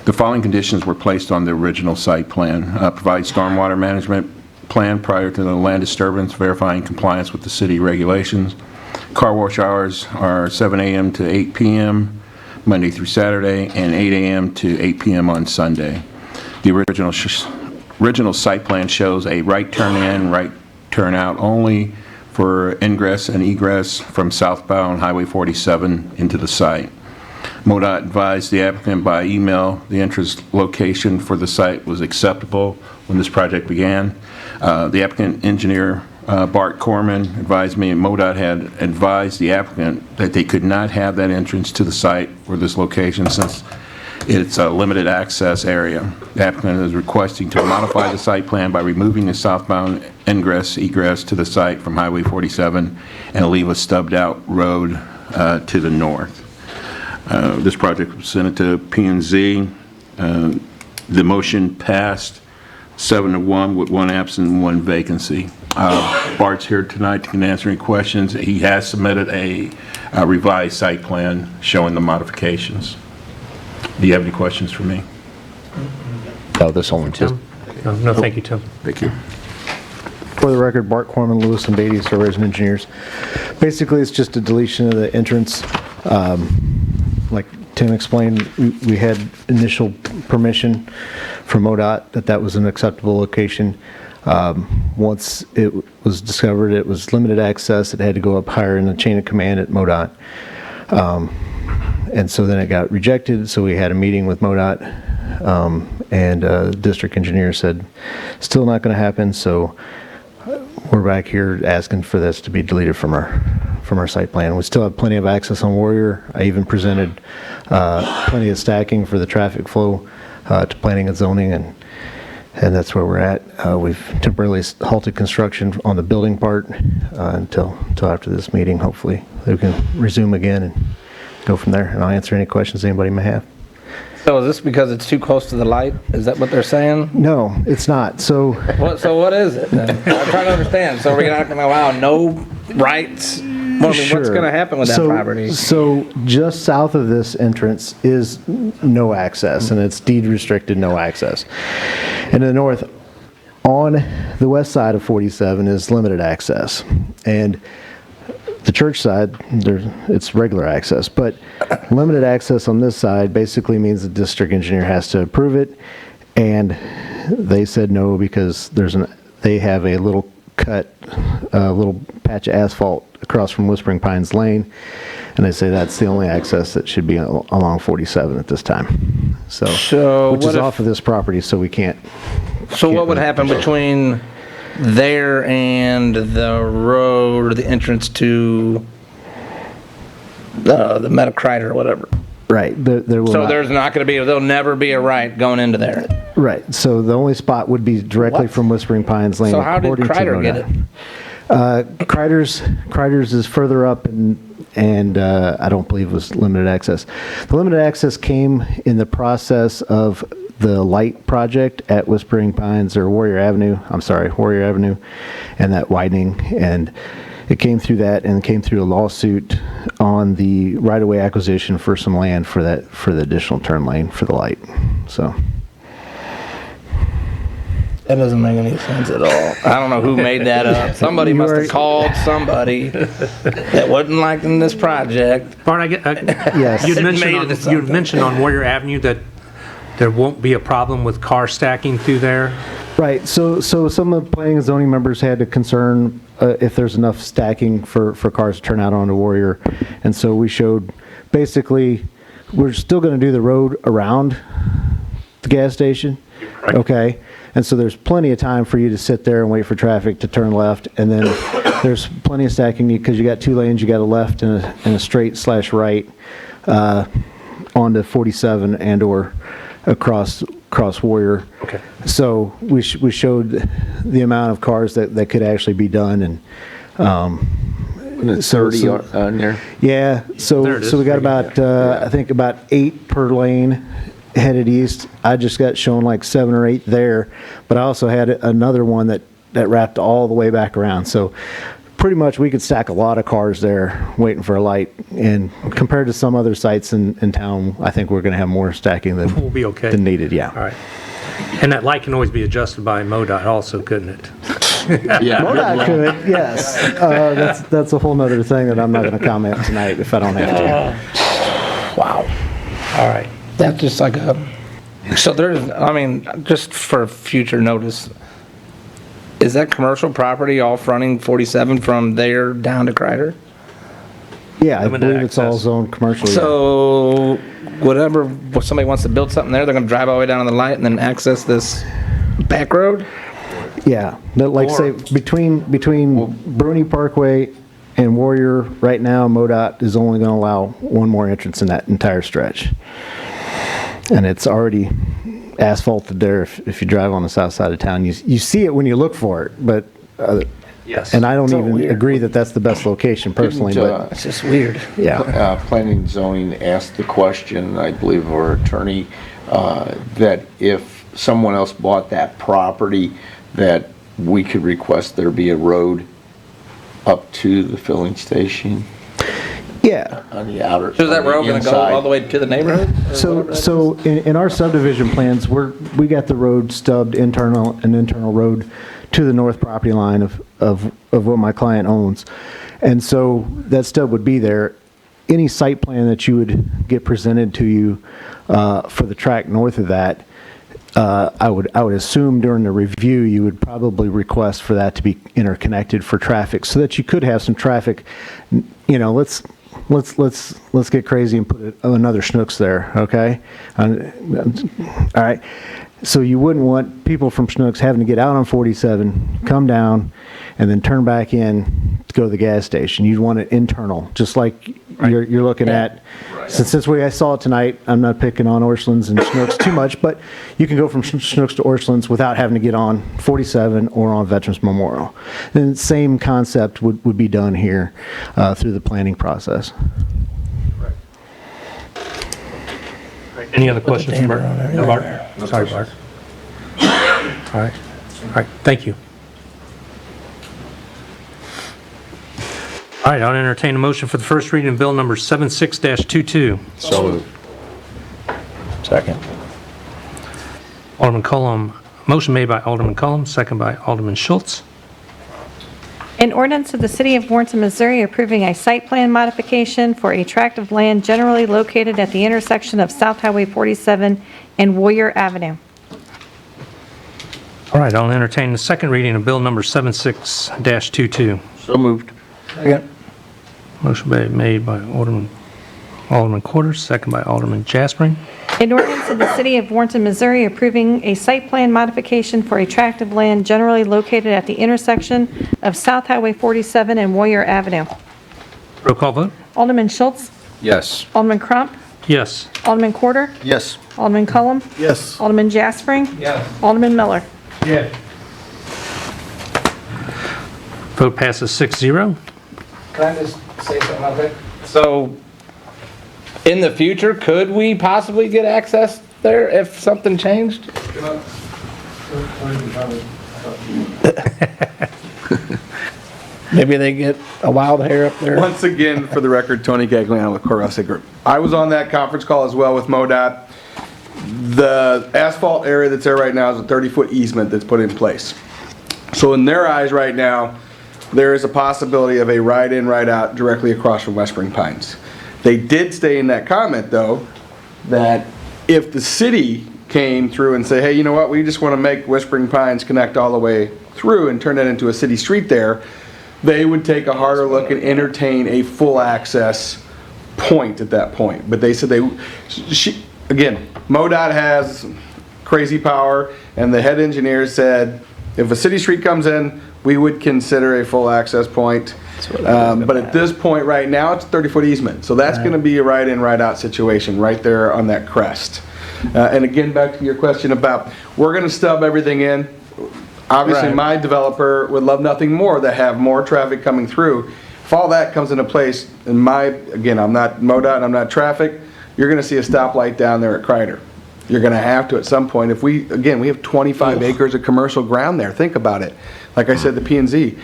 The following conditions were placed on the original site plan. Provide stormwater management plan prior to the land disturbance, verifying compliance with the city regulations. Car wash hours are 7 a.m. to 8 p.m. Monday through Saturday, and 8 a.m. to 8 p.m. on Sunday. The original site plan shows a right turn in, right turn out only for ingress and egress from southbound Highway 47 into the site. MoDOT advised the applicant by email the interest location for the site was acceptable when this project began. The applicant engineer, Bart Corman, advised me, and MoDOT had advised the applicant that they could not have that entrance to the site for this location since it's a limited access area. The applicant is requesting to modify the site plan by removing the southbound ingress, egress to the site from Highway 47 and leave a stubbed out road to the north. This project was sent to P&Z. The motion passed 7-1 with one absent and one vacancy. Bart's here tonight to answer any questions. He has submitted a revised site plan showing the modifications. Do you have any questions for me? No, this only Tim? No, thank you, Tim. Thank you. For the record, Bart Corman, Lewis and Beatty, Surveyors and Engineers. Basically, it's just a deletion of the entrance. Like Tim explained, we had initial permission from MoDOT that was an acceptable location. Once it was discovered it was limited access, it had to go up higher in the chain of command at MoDOT. And so then it got rejected, so we had a meeting with MoDOT, and the district engineer said, still not going to happen, so we're back here asking for this to be deleted from our site plan. We still have plenty of access on Warrior. I even presented plenty of stacking for the traffic flow to planning and zoning, and that's where we're at. We've temporarily halted construction on the building part until after this meeting. Hopefully we can resume again and go from there, and I'll answer any questions anybody may have. So is this because it's too close to the light? Is that what they're saying? No, it's not. So what is it then? I'm trying to understand. So we're not going to allow no rights? Well, I mean, what's going to happen with that property? So just south of this entrance is no access, and it's deed restricted no access. And in the north, on the west side of 47 is limited access. And the church side, it's regular access, but limited access on this side basically means the district engineer has to approve it, and they said no because they have a little cut, a little patch of asphalt across from Whispering Pines Lane, and they say that's the only access that should be along 47 at this time. So which is off of this property, so we can't. So what would happen between there and the road or the entrance to the Metacrite or whatever? Right. There will so there's not going to be, there'll never be a right going into there. Right. So the only spot would be directly from Whispering Pines Lane. So how did Crider get it? Crider's is further up, and I don't believe was limited access. The limited access came in the process of the light project at Whispering Pines or Warrior Avenue, and that widening. And it came through that and came through a lawsuit on the right-of-way acquisition for some land for the additional turn lane for the light. So. That doesn't make any sense at all. I don't know who made that up. Somebody must have called somebody that wasn't liking this project. Bart, Yes. You'd mentioned on Warrior Avenue that there won't be a problem with car stacking through there. Right, so some of the planning and zoning members had a concern if there's enough stacking for cars to turn out onto Warrior. And so we showed, basically, we're still going to do the road around the gas station. Right. Okay, and so there's plenty of time for you to sit there and wait for traffic to turn left, and then there's plenty of stacking because you got two lanes, you got a left and a straight/right onto 47 and or across Warrior. Okay. So we showed the amount of cars that could actually be done, and It's 30 on there. yeah. So we got about I think about 8 per lane headed east. I just got shown like 7 or 8 there, but I also had another one that wrapped all the way back around. So pretty much we could stack a lot of cars there waiting for a light. And compared to some other sites in town, I think we're going to have more stacking than We'll be okay. than needed. Yeah. All right. And that light can always be adjusted by MoDOT also, couldn't it? Yeah. MoDOT could, yes. That's a whole nother thing that I'm not going to comment tonight if I don't have to. Wow. All right. That's just like so there's, I mean, just for future notice, is that commercial property all fronting 47 from there down to Kreider? Yeah, I Limited believe it's all access. zoned commercial. yeah. So whatever, if somebody wants to build something there, they're going to drive all the way down to the light and then access this back road? Yeah, but like say, between Bruni Parkway and Warrior, right now, MoDOT is only going to allow one more entrance in that entire stretch. And it's already asphalted there if you drive on the south side of town. You see it when you look for it, but, Yes. and I don't So even weird. agree that that's the best location personally, but, It's just weird. yeah. Planning and zoning asked the question, I believe our attorney, that if someone else bought that property, that we could request there be a road up to the filling station Yeah. on the outer. So is that on the road going to go inside. all the way to the neighborhood? or whatever that So in our subdivision plans, we got the road stubbed an internal road to the north property line of what my client owns. And so that stub would be there. Any site plan that you would get presented to you for the tract north of that, I would assume during the review, you would probably request for that to be interconnected for traffic so that you could have some traffic. You know, let's get crazy and put another Schnucks there, okay? All right. So you wouldn't want people from Schnucks having to get out on 47, come down, and then turn back in to go to the gas station. You'd want it internal, just like you're looking at. Since I saw it tonight, I'm not picking on Orchlands and Schnucks too much, but you can go from Schnucks to Orchlands without having to get on 47 or on Veterans Memorial. And same concept would be done here through the planning process. Any other questions for Bart? No, Bart? Sorry, Bart. All right. All right, thank you. All right, I'll entertain a motion for the first reading of bill number 76-22. So moved. Second. Alderman Cullum, motion made by Alderman Cullum, second by Alderman Schultz. An ordinance of the City of Warrenton, Missouri approving a site plan modification for a tract of land generally located at the intersection of South Highway 47 and Warrior Avenue. All right, I'll entertain the second reading of bill number 76-22. So moved. Second. Motion made by Alderman Quarters, second by Alderman Jaspering. An ordinance of the City of Warrenton, Missouri approving a site plan modification for a tract of land generally located at the intersection of South Highway 47 and Warrior Avenue. Roll call vote? Alderman Schultz, Yes. Alderman Crump, Yes. Alderman Quarter, Yes. Alderman Cullum, Yes. Alderman Jaspering, Yes. Alderman Miller. Yeah. Vote passes 6-0. Can I just say something about that? So, in the future, could we possibly get access there if something changed? Maybe they get a wild hair up there. Once again, for the record, Tony Gagliano with Coruscant Group. I was on that conference call as well with MoDOT. The asphalt area that's there right now is a 30-foot easement that's put in place. So in their eyes right now, there is a possibility of a right-in, right-out directly across from West Spring Pines. They did stay in that comment, though, that if the city came through and say, hey, you know what, we just want to make West Spring Pines connect all the way through and turn that into a city street there, they would take a harder look and entertain a full access point at that point. But they said again, MoDOT has crazy power, and the head engineer said, if a city street comes in, we would consider a full access point. But at this point right now, it's a 30-foot easement. So that's going to be a right-in, right-out situation right there on that crest. And again, back to your question about, we're going to stub everything in. Obviously, Right. my developer would love nothing more to have more traffic coming through. If all that comes into place, again, I'm not MoDOT and I'm not traffic, you're going to see a stoplight down there at Kreider. You're going to have to at some point. If we have 25 acres of commercial ground there. Think about it. Like I said, the P&Z.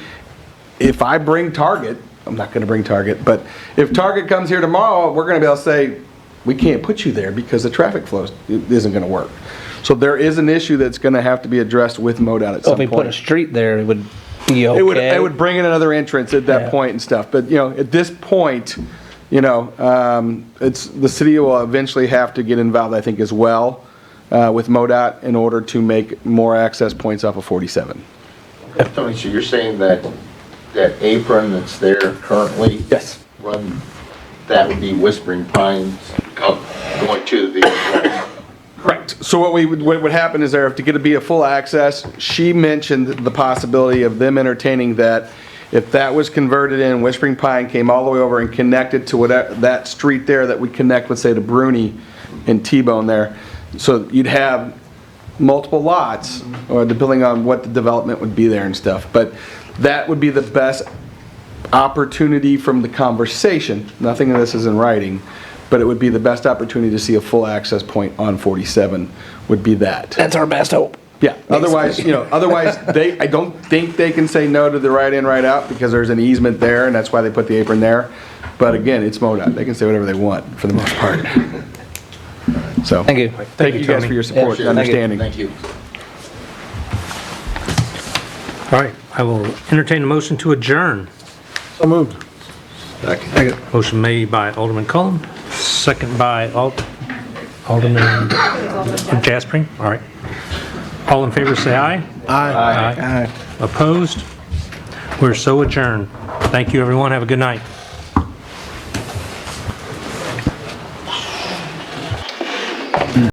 If I bring Target, I'm not going to bring Target, but if Target comes here tomorrow, we're going to be able to say, we can't put you there because the traffic flow isn't going to work. So there is an issue that's going to have to be addressed with MoDOT at some If we point. put a street there, it would be okay. It would bring in another entrance at that point and stuff. But, at this point, it's the city will eventually have to get involved, I think, as well with MoDOT in order to make more access points off of 47. Tony, so you're saying that apron that's there currently? Yes. That would be Whispering Pines going to the... Correct. So what would happen is there, to be a full access, she mentioned the possibility of them entertaining that if that was converted in, Whispering Pine came all the way over and connected to that street there that would connect with, say, to Bruni and T-Bone there. So you'd have multiple lots, or depending on what the development would be there and stuff. But that would be the best opportunity from the conversation. Nothing of this is in writing. But it would be the best opportunity to see a full access point on 47 would be that. That's our best hope. Yeah. Otherwise, I don't think they can say no to the right in, right out because there's an easement there and that's why they put the apron there. But again, it's MoDOT. They can say whatever they want for the most part. So Thank you. Thank you guys for your support and understanding. Thank you. All right, I will entertain a motion to adjourn. So moved. Motion made by Alderman Cullum, second by Alderman Jaspering. All right. All in favor say aye. Aye. Opposed? We're so adjourned. Thank you, everyone. Have a good night.